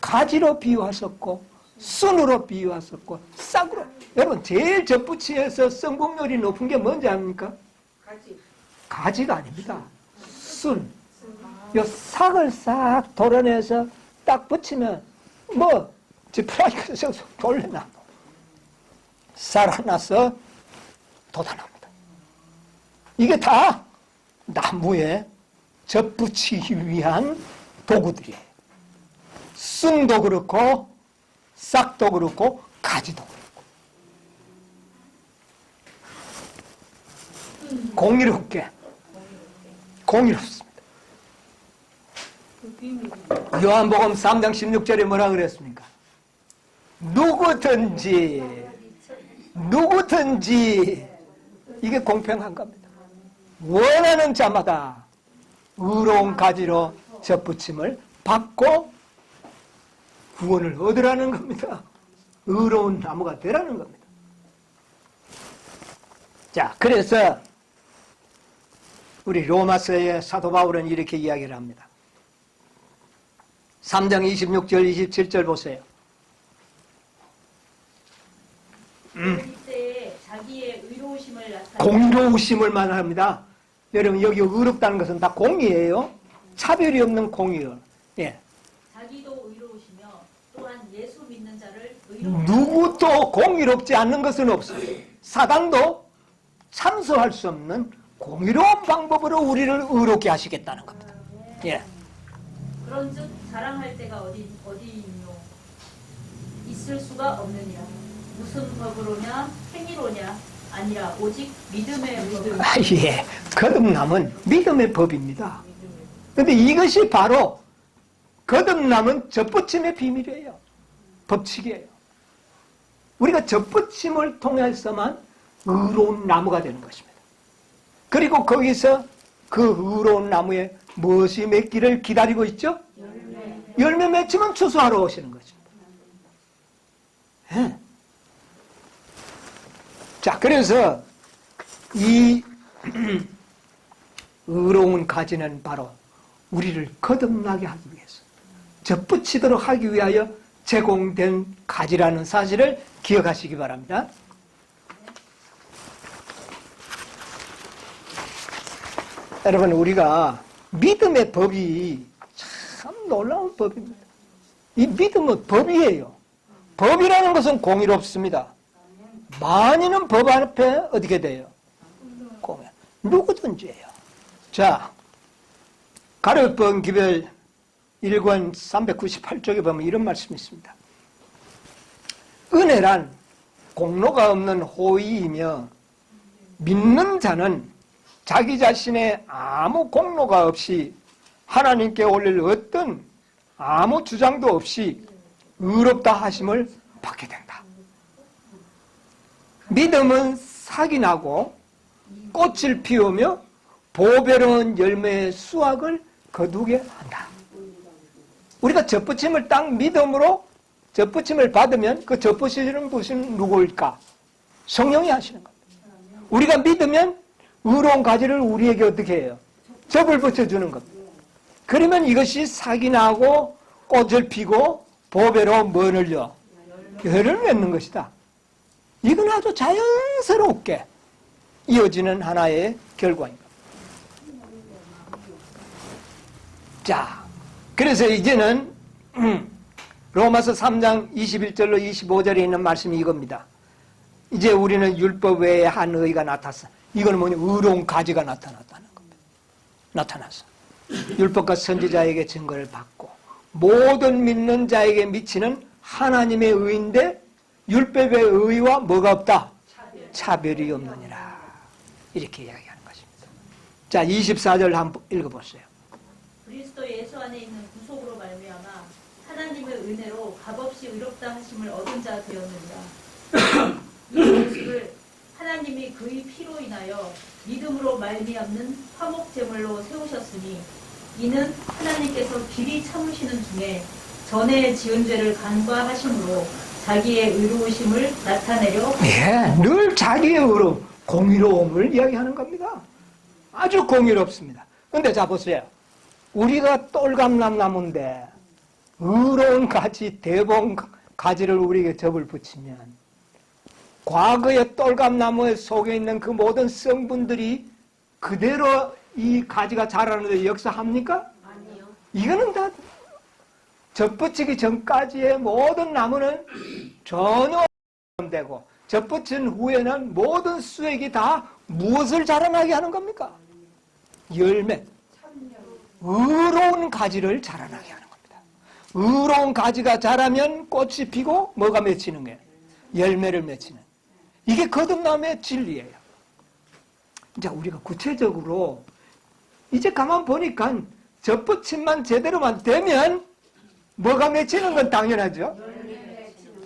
가지로 비유하셨고 순으로 비유하셨고 싹으로. 여러분, 제일 접붙이에서 성공률이 높은 게 뭔지 압니까? 가지가 아닙니다. 순. 요 싹을 싹 도려내서 딱 붙이면 뭐 지푸라기에서 돌려놔 살아나서 돋아납니다. 이게 다 나무에 접붙이기 위한 도구들이에요. 순도 그렇고 싹도 그렇고 가지도 그렇고 공의롭습니다. 요한복음 3장 16절에 뭐라 그랬습니까? 누구든지 이게 공평한 겁니다. 원하는 자마다 의로운 가지로 접붙임을 받고 구원을 얻으라는 겁니다. 의로운 나무가 되라는 겁니다. 자, 그래서 우리 로마서의 사도 바울은 이렇게 이야기를 합니다. 3장 26절 27절 보세요.
이때에 자기의 의로우심을 나타내
공의로우심을 말합니다. 여러분 여기 의롭다는 것은 다 공의예요. 차별이 없는 공의요. 예.
자기도 의로우시며 또한 예수 믿는 자를 의롭게
누구도 공의롭지 않는 것은 없어요. 사단도 참소할 수 없는 공의로운 방법으로 우리를 의롭게 하시겠다는 겁니다. 예.
그런즉 자랑할 때가 어디이뇨 있을 수가 없느니라. 무슨 법으로냐 행위로냐 아니라 오직 믿음의 법.
아, 예. 거듭남은 믿음의 법입니다. 그런데 이것이 바로 거듭남은 접붙임의 비밀이에요. 법칙이에요. 우리가 접붙임을 통해서만 의로운 나무가 되는 것입니다. 그리고 거기서 그 의로운 나무에 무엇이 맺기를 기다리고 있죠? 열매 맺히면 추수하러 오시는 것입니다. 예. 자, 그래서 이 의로운 가지는 바로 우리를 거듭나게 하기 위해서 접붙이도록 하기 위하여 제공된 가지라는 사실을 기억하시기 바랍니다. 여러분, 우리가 믿음의 법이 참 놀라운 법입니다. 이 믿음은 법이에요. 법이라는 것은 공의롭습니다. 만인은 법 앞에 어떻게 돼요? 공의. 누구든지예요. 자, 가르법 기별 1권 398쪽에 보면 이런 말씀이 있습니다. 은혜란 공로가 없는 호의이며 믿는 자는 자기 자신의 아무 공로가 없이 하나님께 올릴 어떤 아무 주장도 없이 의롭다 하심을 받게 된다. 믿음은 싹이 나고 꽃을 피우며 보배로운 열매의 수확을 거두게 한다. 우리가 접붙임을 딱 믿음으로 접붙임을 받으면 그 접붙이는 분은 누구일까? 성령이 하시는 겁니다. 우리가 믿으면 의로운 가지를 우리에게 어떻게 해요? 접을 붙여주는 겁니다. 그러면 이것이 싹이 나고 꽃을 피고 보배로 뭐를요? 열을 맺는 것이다. 이건 아주 자연스럽게 이어지는 하나의 결과입니다. 자, 그래서 이제는 로마서 3장 21절로 25절에 있는 말씀이 이겁니다. 이제 우리는 율법 외에 한 의가 나타났어. 이건 뭐냐? 의로운 가지가 나타났다는 겁니다. 나타났어. 율법과 선지자에게 증거를 받고 모든 믿는 자에게 미치는 하나님의 의인데 율법의 의와 뭐가 없다? 차별이 없느니라. 이렇게 이야기하는 것입니다. 자, 24절 한번 읽어보세요.
그리스도 예수 안에 있는 구속으로 말미암아 하나님의 은혜로 값없이 의롭다 하심을 얻은 자 되었느니라. 이 예수를 하나님이 그의 피로 인하여 믿음으로 말미암는 화목 제물로 세우셨으니 이는 하나님께서 길이 참으시는 중에 전에 지은 죄를 간과하심으로 자기의 의로우심을 나타내려
예, 늘 자기의 의로움, 공의로움을 이야기하는 겁니다. 아주 공의롭습니다. 근데 자 보세요. 우리가 똘감나무인데 의로운 가지, 대봉 가지를 우리에게 접을 붙이면 과거의 똘감나무 속에 있는 그 모든 성분들이 그대로 이 가지가 자라는데 역사합니까?
아니요.
이거는 다 접붙이기 전까지의 모든 나무는 전혀 되고 접붙인 후에는 모든 수액이 다 무엇을 자라나게 하는 겁니까? 열매. 의로운 가지를 자라나게 하는 겁니다. 의로운 가지가 자라면 꽃이 피고 뭐가 맺히는 거예요? 열매를 맺히는. 이게 거듭남의 진리예요. 이제 우리가 구체적으로 이제 가만 보니까 접붙임만 제대로만 되면 뭐가 맺히는 건 당연하죠.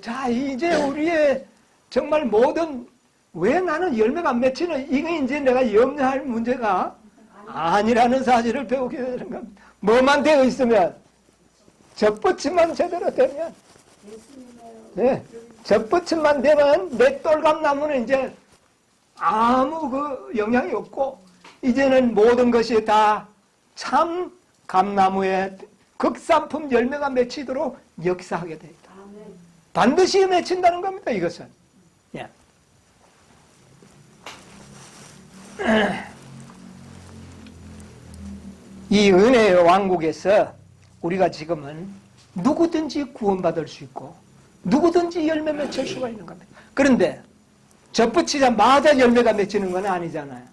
자, 이제 우리의 정말 모든 왜 나는 열매가 안 맺히는 이게 이제 내가 염려할 문제가 아니라는 사실을 배우게 되는 겁니다. 뭐만 되어 있으면, 젖붙임만 제대로 되면, 네, 젖붙임만 되면 내 똘감나무는 이제 아무 그 영향이 없고, 이제는 모든 것이 다 참 감나무에 극상품 열매가 맺히도록 역사하게 되어 있다. 반드시 맺힌다는 겁니다, 이것은. 예. 이 은혜의 왕국에서 우리가 지금은 누구든지 구원받을 수 있고 누구든지 열매 맺힐 수가 있는 겁니다. 그런데 젖붙이자마자 열매가 맺히는 건 아니잖아요.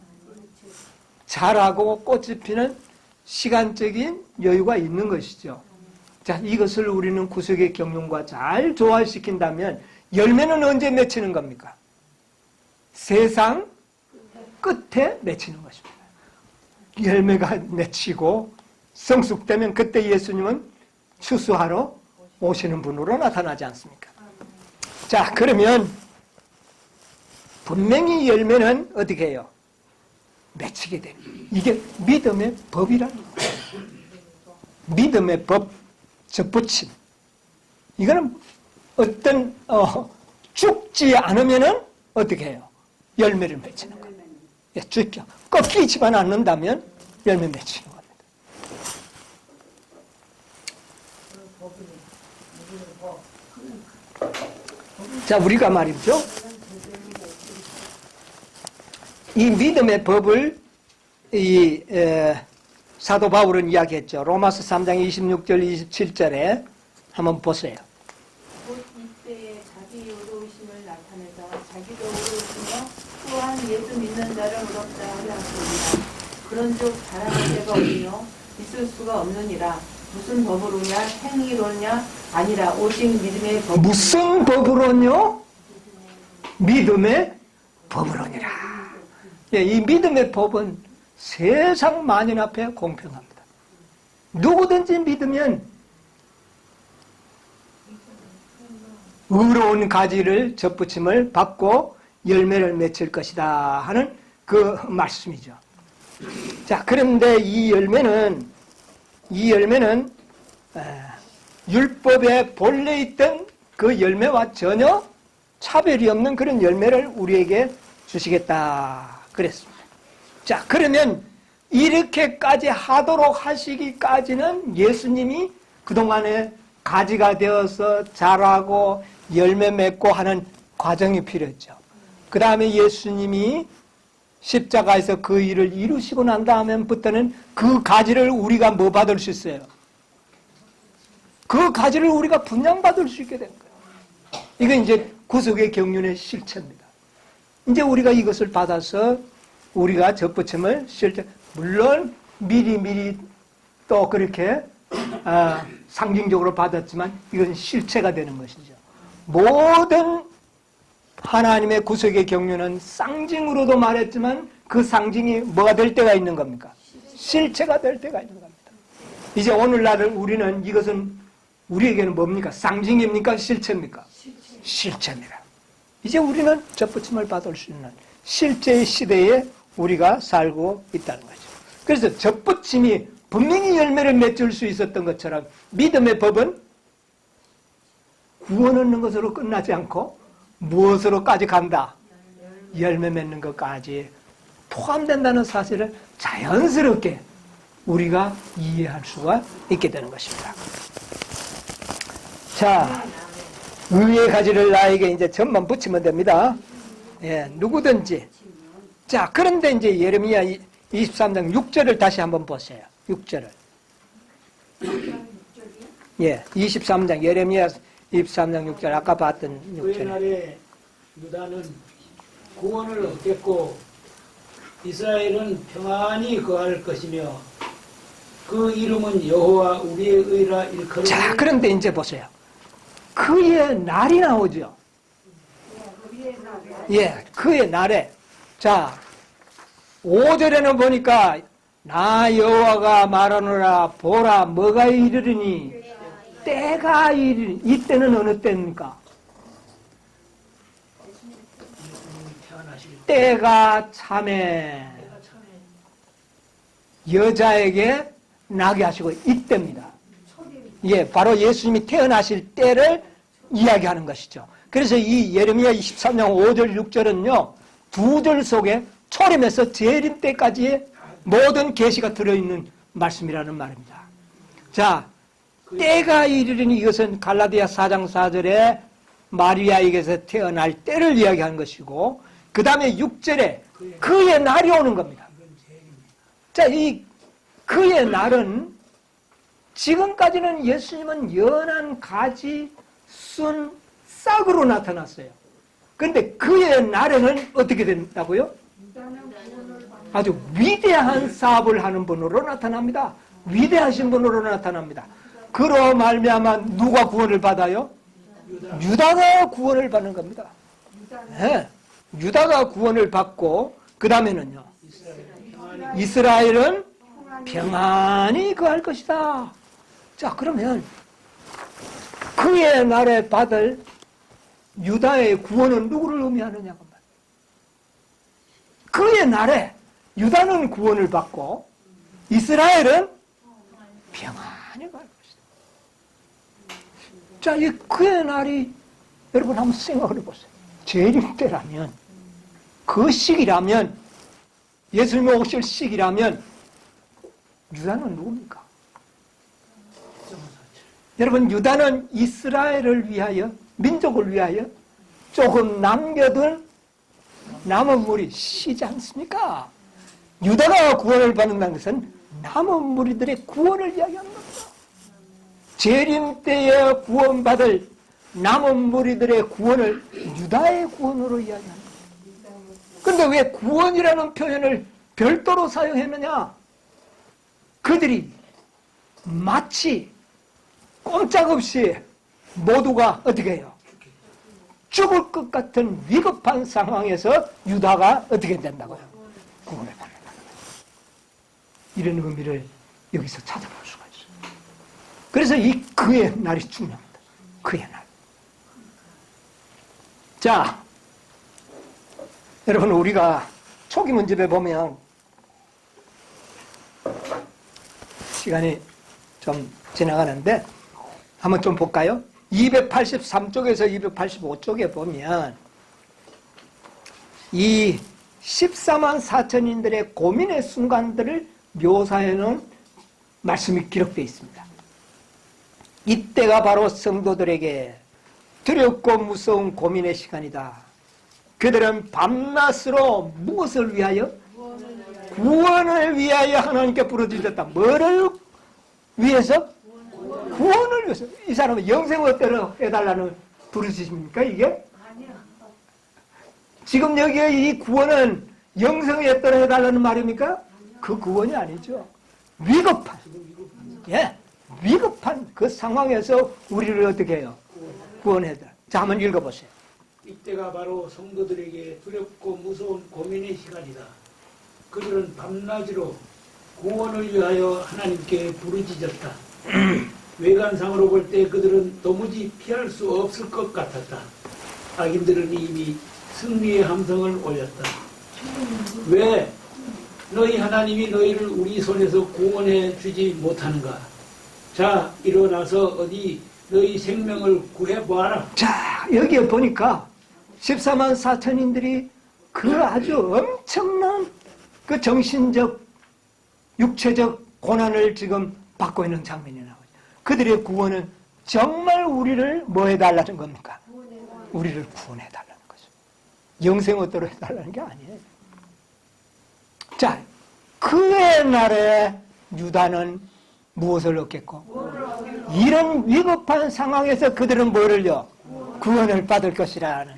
자라고 꽃이 피는 시간적인 여유가 있는 것이죠. 자, 이것을 우리는 구속의 경륜과 잘 조화시킨다면 열매는 언제 맺히는 겁니까? 세상 끝에 맺히는 것입니다. 열매가 맺히고 성숙되면 그때 예수님은 추수하러 오시는 분으로 나타나지 않습니까? 자, 그러면 분명히 열매는 어떻게 해요? 맺히게 됩니다. 이게 믿음의 법이라는 거예요. 믿음의 법, 젖붙임. 이거는 어떤 죽지 않으면은 어떻게 해요? 열매를 맺히는 거예요. 예, 죽죠. 꺾이지만 않는다면 열매 맺히는 겁니다. 자, 우리가 말이죠. 이 믿음의 법을 사도 바울은 이야기했죠. 로마서 3장 26절 27절에 한번 보세요.
곧 이때에 자기 의로우심을 나타내서 자기도 의로우시며 또한 예수 믿는 자를 의롭다 하였습니다. 그런즉 자랑할 데가 없으며 있을 수가 없느니라. 무슨 법으로냐 행위로냐 아니라 오직 믿음의 법.
무슨 법으로뇨? 믿음의 법으로니라. 예, 이 믿음의 법은 세상 만인 앞에 공평합니다. 누구든지 믿으면 의로운 가지를 젖붙임을 받고 열매를 맺힐 것이다 하는 그 말씀이죠. 자, 그런데 이 열매는 율법에 본래 있던 그 열매와 전혀 차별이 없는 그런 열매를 우리에게 주시겠다 그랬습니다. 자, 그러면 이렇게까지 하도록 하시기까지는 예수님이 그동안에 가지가 되어서 자라고 열매 맺고 하는 과정이 필요했죠. 그 다음에 예수님이 십자가에서 그 일을 이루시고 난 다음부터는 그 가지를 우리가 뭐 받을 수 있어요? 그 가지를 우리가 분양받을 수 있게 된 거예요. 이건 이제 구속의 경륜의 실체입니다. 이제 우리가 이것을 받아서 우리가 젖붙임을 실제, 물론 미리 또 그렇게 상징적으로 받았지만 이것은 실체가 되는 것이죠. 모든 하나님의 구속의 경륜은 상징으로도 말했지만 그 상징이 뭐가 될 때가 있는 겁니까? 실체가 될 때가 있는 겁니다. 이제 오늘날 우리는 이것은 우리에게는 뭡니까? 상징입니까? 실체입니까? 실체입니다. 이제 우리는 젖붙임을 받을 수 있는 실제의 시대에 우리가 살고 있다는 거죠. 그래서 젖붙임이 분명히 열매를 맺을 수 있었던 것처럼 믿음의 법은 구원 얻는 것으로 끝나지 않고 무엇으로까지 간다? 열매 맺는 것까지 포함된다는 사실을 자연스럽게 우리가 이해할 수가 있게 되는 것입니다. 자, 의의 가지를 나에게 이제 점만 붙이면 됩니다. 예, 누구든지. 자, 그런데 이제 예레미야 23장 6절을 다시 한번 보세요. 6절을. 예, 23장 예레미야 23장 6절 아까 봤던 6절.
그날에 유다는 구원을 얻겠고 이스라엘은 평안히 거할 것이며 그 이름은 여호와 우리의 의라 일컬으니.
자, 그런데 이제 보세요. 그의 날이 나오죠. 예, 그의 날에. 자, 5절에는 보니까 나 여호와가 말하노라 보라 뭐가 이르리니 때가 이르니. 이때는 어느 때입니까? 때가 참에 여자에게 나게 하시고 이때입니다. 예, 바로 예수님이 태어나실 때를 이야기하는 것이죠. 그래서 이 예레미야 23장 5절 6절은요. 두 절 속에 초림에서 재림 때까지의 모든 계시가 들어있는 말씀이라는 말입니다. 자, 때가 이르리니 이것은 갈라디아 4장 4절에 마리아에게서 태어날 때를 이야기하는 것이고 그 다음에 6절에 그의 날이 오는 겁니다. 자, 이 그의 날은 지금까지는 예수님은 연한 가지 순 싹으로 나타났어요. 그런데 그의 날에는 어떻게 된다고요? 아주 위대한 사업을 하는 분으로 나타납니다. 위대하신 분으로 나타납니다. 그로 말미암아 누가 구원을 받아요? 유다가 구원을 받는 겁니다. 네. 유다가 구원을 받고 그 다음에는요. 이스라엘은 평안히 거할 것이다. 자, 그러면 그의 날에 받을 유다의 구원은 누구를 의미하느냐고 말이에요. 그의 날에 유다는 구원을 받고 이스라엘은 평안히 갈 것이다. 자, 이 그의 날이 여러분 한번 생각을 해보세요. 재림 때라면 그 시기라면 예수님이 오실 시기라면 유다는 누굽니까? 여러분 유다는 이스라엘을 위하여 민족을 위하여 조금 남겨둔 남은 무리 시지 않습니까? 유다가 구원을 받는다는 것은 남은 무리들의 구원을 이야기하는 겁니다. 재림 때에 구원받을 남은 무리들의 구원을 유다의 구원으로 이야기하는 겁니다. 그런데 왜 구원이라는 표현을 별도로 사용했느냐? 그들이 마치 꼼짝없이 모두가 어떻게 해요? 죽을 것 같은 위급한 상황에서 유다가 어떻게 된다고요? 구원을 받는다는 거예요. 이런 의미를 여기서 찾아볼 수가 있어요. 그래서 이 그의 날이 중요합니다. 그의 날. 자, 여러분 우리가 초기 문집에 보면 시간이 좀 지나가는데 한번 좀 볼까요? 283쪽에서 285쪽에 보면 이 14만 4천인들의 고민의 순간들을 묘사해 놓은 말씀이 기록되어 있습니다. 이때가 바로 성도들에게 두렵고 무서운 고민의 시간이다. 그들은 밤낮으로 무엇을 위하여? 구원을 위하여 하나님께 부르짖었다. 뭐를 위해서? 구원을 위해서. 이 사람은 영생을 어때로 해달라는 부르짖습니까 이게? 지금 여기에 이 구원은 영생을 어때로 해달라는 말입니까? 그 구원이 아니죠. 위급한, 예, 위급한 그 상황에서 우리를 어떻게 해요? 구원해달라. 자, 한번 읽어보세요.
이때가 바로 성도들에게 두렵고 무서운 고민의 시간이다. 그들은 밤낮으로 구원을 위하여 하나님께 부르짖었다. 외관상으로 볼 때 그들은 도무지 피할 수 없을 것 같았다. 악인들은 이미 승리의 함성을 올렸다. 왜 너희 하나님이 너희를 우리 손에서 구원해 주지 못하는가? 자, 일어나서 어디 너희 생명을 구해보아라.
자, 여기에 보니까 14만 4천인들이 그 아주 엄청난 그 정신적, 육체적 고난을 지금 받고 있는 장면이 나오죠. 그들의 구원은 정말 우리를 뭐 해달라는 겁니까? 우리를 구원해달라는 거죠. 영생어도로 해달라는 게 아니에요. 자, 그의 날에 유다는 무엇을 얻겠고? 이런 위급한 상황에서 그들은 뭐를요? 구원을 받을 것이라는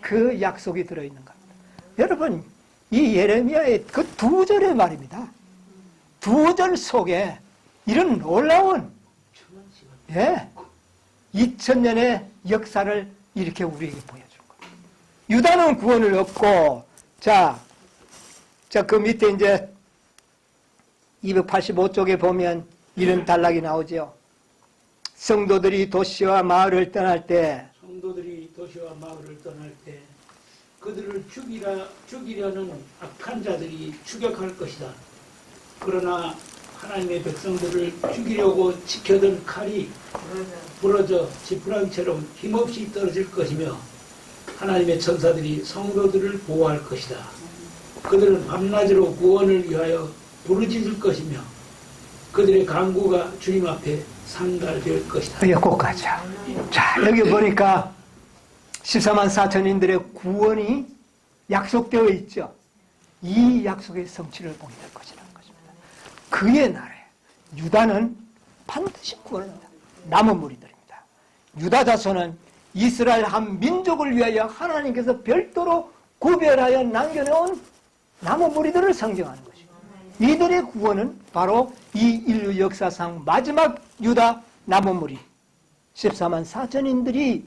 그 약속이 들어있는 겁니다. 여러분, 이 예레미야의 그 두 절의 말입니다. 두 절 속에 이런 놀라운 2000년의 역사를 이렇게 우리에게 보여주는 겁니다. 유다는 구원을 얻고, 자, 그 밑에 이제 285쪽에 보면 이런 단락이 나오죠. 성도들이 도시와 마을을 떠날 때,
성도들이 도시와 마을을 떠날 때 그들을 죽이려는 악한 자들이 추격할 것이다. 그러나 하나님의 백성들을 죽이려고 지켜던 칼이 부러져 지푸라기처럼 힘없이 떨어질 것이며 하나님의 천사들이 성도들을 보호할 것이다. 그들은 밤낮으로 구원을 위하여 부르짖을 것이며 그들의 간구가 주님 앞에 상달될 것이다.
여기까지. 자, 여기 보니까 14만 4천인들의 구원이 약속되어 있죠. 이 약속의 성취를 보게 될 것이라는 것입니다. 그의 날에 유다는 반드시 구원을 한다. 남은 무리들입니다. 유다 자손은 이스라엘 한 민족을 위하여 하나님께서 별도로 구별하여 남겨놓은 남은 무리들을 상징하는 것입니다. 이들의 구원은 바로 이 인류 역사상 마지막 유다 남은 무리 14만 4천인들이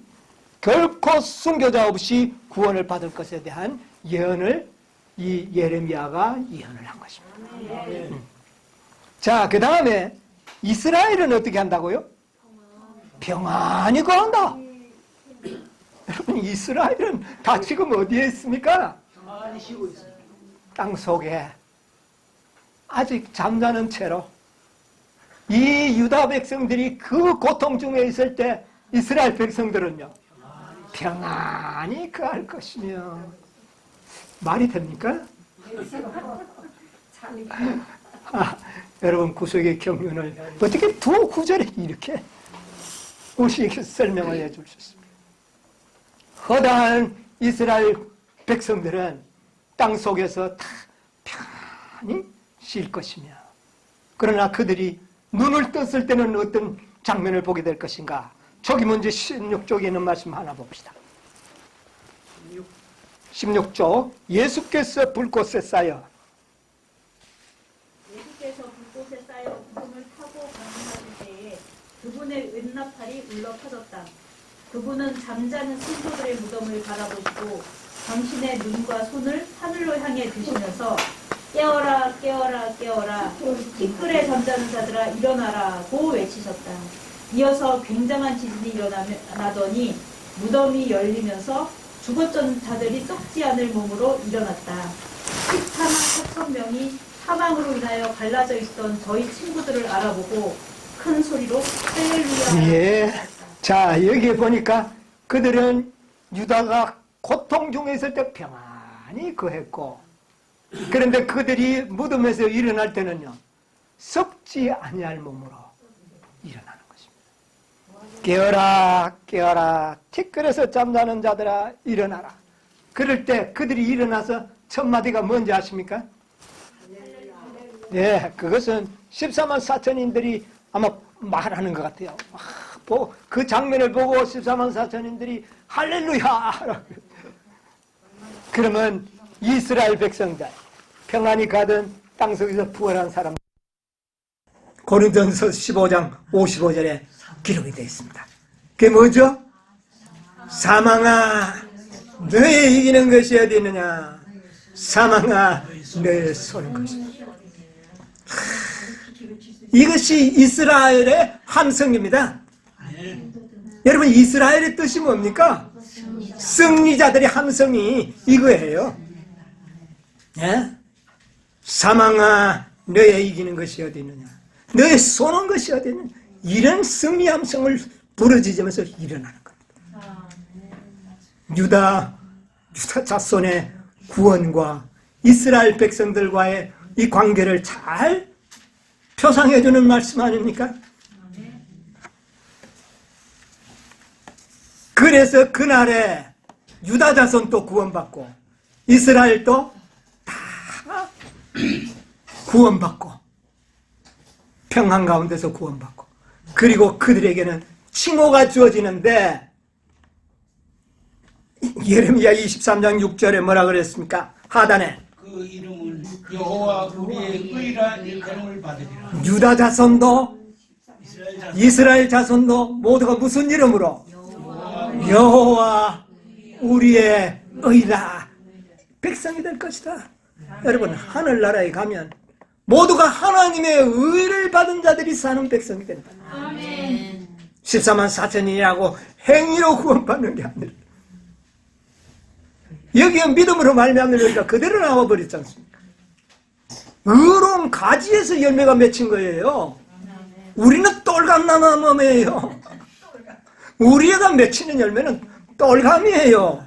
결코 순교자 없이 구원을 받을 것에 대한 예언을 이 예레미야가 예언을 한 것입니다. 자, 그 다음에 이스라엘은 어떻게 한다고요? 평안히 거한다. 여러분, 이스라엘은 다 지금 어디에 있습니까?
가만히 쉬고 있습니다.
땅 속에 아직 잠자는 채로 이 유다 백성들이 그 고통 중에 있을 때 이스라엘 백성들은요 평안히 거할 것이며 말이 됩니까? 여러분 구속의 경륜을 어떻게 두 구절에 이렇게 오시게 설명을 해줄 수 있습니다. 허다한 이스라엘 백성들은 땅 속에서 다 편히 쉴 것이며 그러나 그들이 눈을 떴을 때는 어떤 장면을 보게 될 것인가? 저기 먼저 16쪽에 있는 말씀 하나 봅시다. 16쪽 예수께서 불꽃에 쌓여
예수께서 불꽃에 쌓여 구름을 타고 강림하실 때에 그분의 왼나팔이 울려 퍼졌다. 그분은 잠자는 성도들의 무덤을 바라보시고 당신의 눈과 손을 하늘로 향해 드시면서 깨어라 깨어라 깨어라 티끌에 잠자는 자들아 일어나라고 외치셨다. 이어서 굉장한 지진이 일어나더니 무덤이 열리면서 죽었던 자들이 썩지 않을 몸으로 일어났다. 14만 4천 명이 사망으로 인하여 갈라져 있던 저희 친구들을 알아보고 큰 소리로 할렐루야.
예. 자, 여기에 보니까 그들은 유다가 고통 중에 있을 때 평안히 거했고 그런데 그들이 무덤에서 일어날 때는요 썩지 아니할 몸으로 일어나는 것입니다. 깨어라 깨어라 티끌에서 잠자는 자들아 일어나라. 그럴 때 그들이 일어나서 첫 마디가 뭔지 아십니까? 네, 그것은 14만 4천인들이 아마 말하는 것 같아요. 그 장면을 보고 14만 4천인들이 할렐루야. 그러면 이스라엘 백성들 평안히 가던 땅속에서 부활한 사람 고린도전서 15장 55절에 기록이 되어 있습니다. 그게 뭐죠? 사망아 너의 이기는 것이 어디 있느냐? 사망아 너의 쏘는 것이다. 이것이 이스라엘의 함성입니다. 여러분 이스라엘의 뜻이 뭡니까? 승리자들의 함성이 이거예요. 예? 사망아 너의 이기는 것이 어디 있느냐? 너의 쏘는 것이 어디 있느냐? 이런 승리 함성을 부르짖으면서 일어나는 겁니다. 유다 자손의 구원과 이스라엘 백성들과의 이 관계를 잘 표상해주는 말씀 아닙니까? 그래서 그날에 유다 자손도 구원받고 이스라엘도 다 구원받고 평안 가운데서 구원받고 그리고 그들에게는 칭호가 주어지는데 예레미야 23장 6절에 뭐라 그랬습니까? 하단에
그 이름은 여호와 우리의 의라 일컬음을 받으리라.
유다 자손도
이스라엘 자손
이스라엘 자손도 모두가 무슨 이름으로? 여호와 우리의 의라 백성이 될 것이다. 여러분 하늘나라에 가면 모두가 하나님의 의를 받은 자들이 사는 백성이 된다. 14만 4천이라고 행위로 구원받는 게 아니라 여기에 믿음으로 말미암으니까 그대로 나와버렸지 않습니까? 의로운 가지에서 열매가 맺힌 거예요. 우리는 똘감나무예요. 우리가 맺히는 열매는 똘감이에요.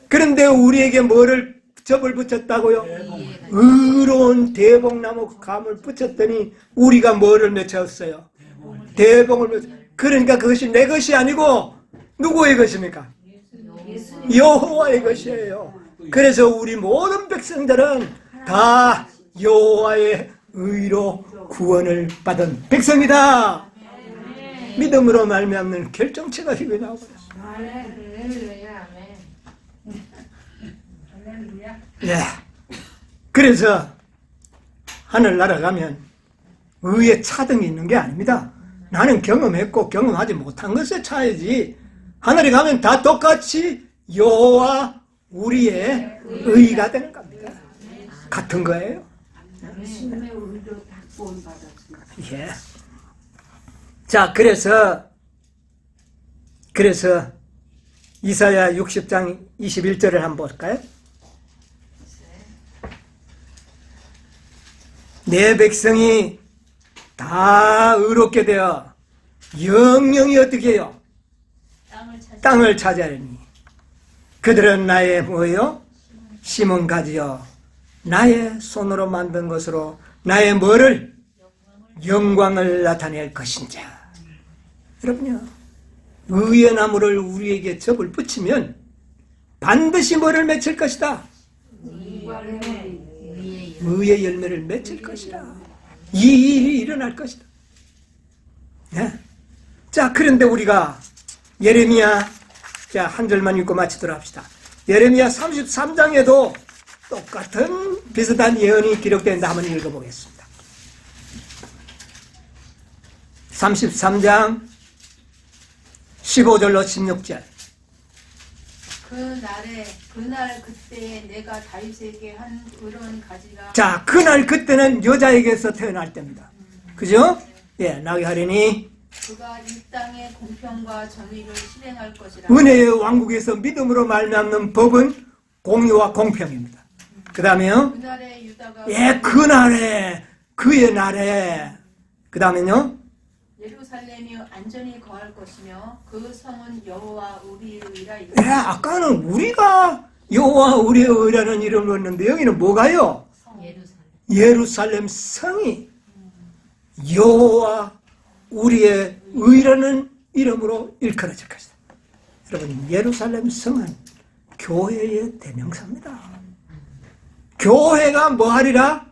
그런데 우리에게 뭐를 접을 붙였다고요? 의로운 대복나무 감을 붙였더니 우리가 뭐를 맺혔어요? 대복을 맺혔어요. 그러니까 그것이 내 것이 아니고 누구의 것입니까? 여호와의 것이에요. 그래서 우리 모든 백성들은 다 여호와의 의로 구원을 받은 백성이다. 믿음으로 말미암는 결정체가 힘이 나오거든요. 예. 그래서 하늘나라 가면 의의 차등이 있는 게 아닙니다. 나는 경험했고 경험하지 못한 것에 차이지. 하늘에 가면 다 똑같이 여호와 우리의 의가 되는 겁니다. 같은 거예요. 예. 자, 그래서 이사야 60장 21절을 한번 볼까요? 내 백성이 다 의롭게 되어 영영이 어떻게 해요? 땅을 차지하리니 그들은 나의 뭐예요? 심은 가지요 나의 손으로 만든 것으로 나의 뭐를? 영광을 나타낼 것인자. 여러분요, 의의 나무를 우리에게 접을 붙이면 반드시 뭐를 맺힐 것이다? 의의 열매를 맺힐 것이다. 이 일이 일어날 것이다. 네? 자, 그런데 우리가 예레미야, 자, 한 절만 읽고 마치도록 합시다. 예레미야 33장에도 똑같은 비슷한 예언이 기록된다. 한번 읽어보겠습니다. 33장 15절로 16절.
그날 그때에 내가 다윗에게 한 의로운 가지가.
자, 그날 그때는 여자에게서 태어날 때입니다. 그죠? 예, 나게 하리니
그가 이 땅의 공평과 정의를 실행할 것이라.
은혜의 왕국에서 믿음으로 말미암는 법은 공의와 공평입니다. 그 다음에요.
그날에 유다가.
예, 그날에, 그의 날에. 그 다음에요.
예루살렘이 안전히 거할 것이며 그 성은 여호와 우리의 의라.
예, 아까는 우리가 여호와 우리의 의라는 이름을 얻는데 여기는 뭐가요? 예루살렘 성이 여호와 우리의 의라는 이름으로 일컬어질 것이다. 여러분, 예루살렘 성은 교회의 대명사입니다. 교회가 뭐 하리라?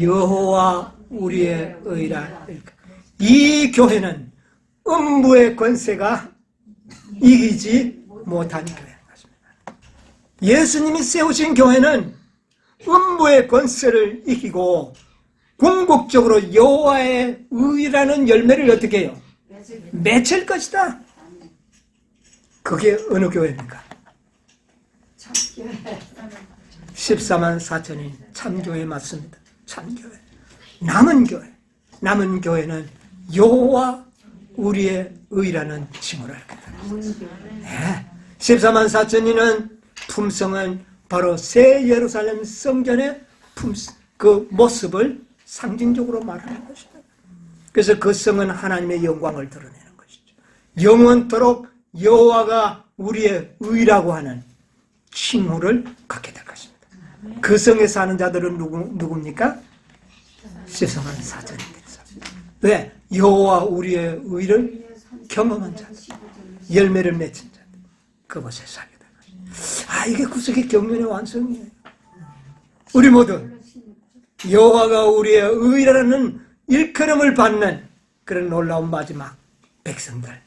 여호와 우리의 의라. 이 교회는 음부의 권세가 이기지 못한 교회인 것입니다. 예수님이 세우신 교회는 음부의 권세를 이기고 궁극적으로 여호와의 의라는 열매를 어떻게 해요? 맺힐 것이다. 그게 어느 교회입니까? 14만 4천인 참교회 맞습니다. 참교회. 남은 교회. 남은 교회는 여호와 우리의 의라는 칭호를 하게 됩니다. 네. 14만 4천인은 품성은 바로 새 예루살렘 성전의 그 모습을 상징적으로 말하는 것이다. 그래서 그 성은 하나님의 영광을 드러내는 것이죠. 영원토록 여호와가 우리의 의라고 하는 칭호를 갖게 될 것입니다. 그 성에 사는 자들은 누굽니까? 14만 4천인들이 삽니다. 왜? 여호와 우리의 의를 경험한 자들, 열매를 맺힌 자들, 그곳에 살게 될 것입니다. 아, 이게 구속의 경륜의 완성이에요. 우리 모두 여호와가 우리의 의라는 일컬음을 받는 그런 놀라운 마지막 백성들,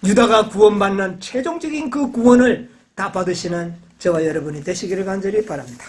유다가 구원받는 최종적인 그 구원을 다 받으시는 저와 여러분이 되시기를 간절히 바랍니다.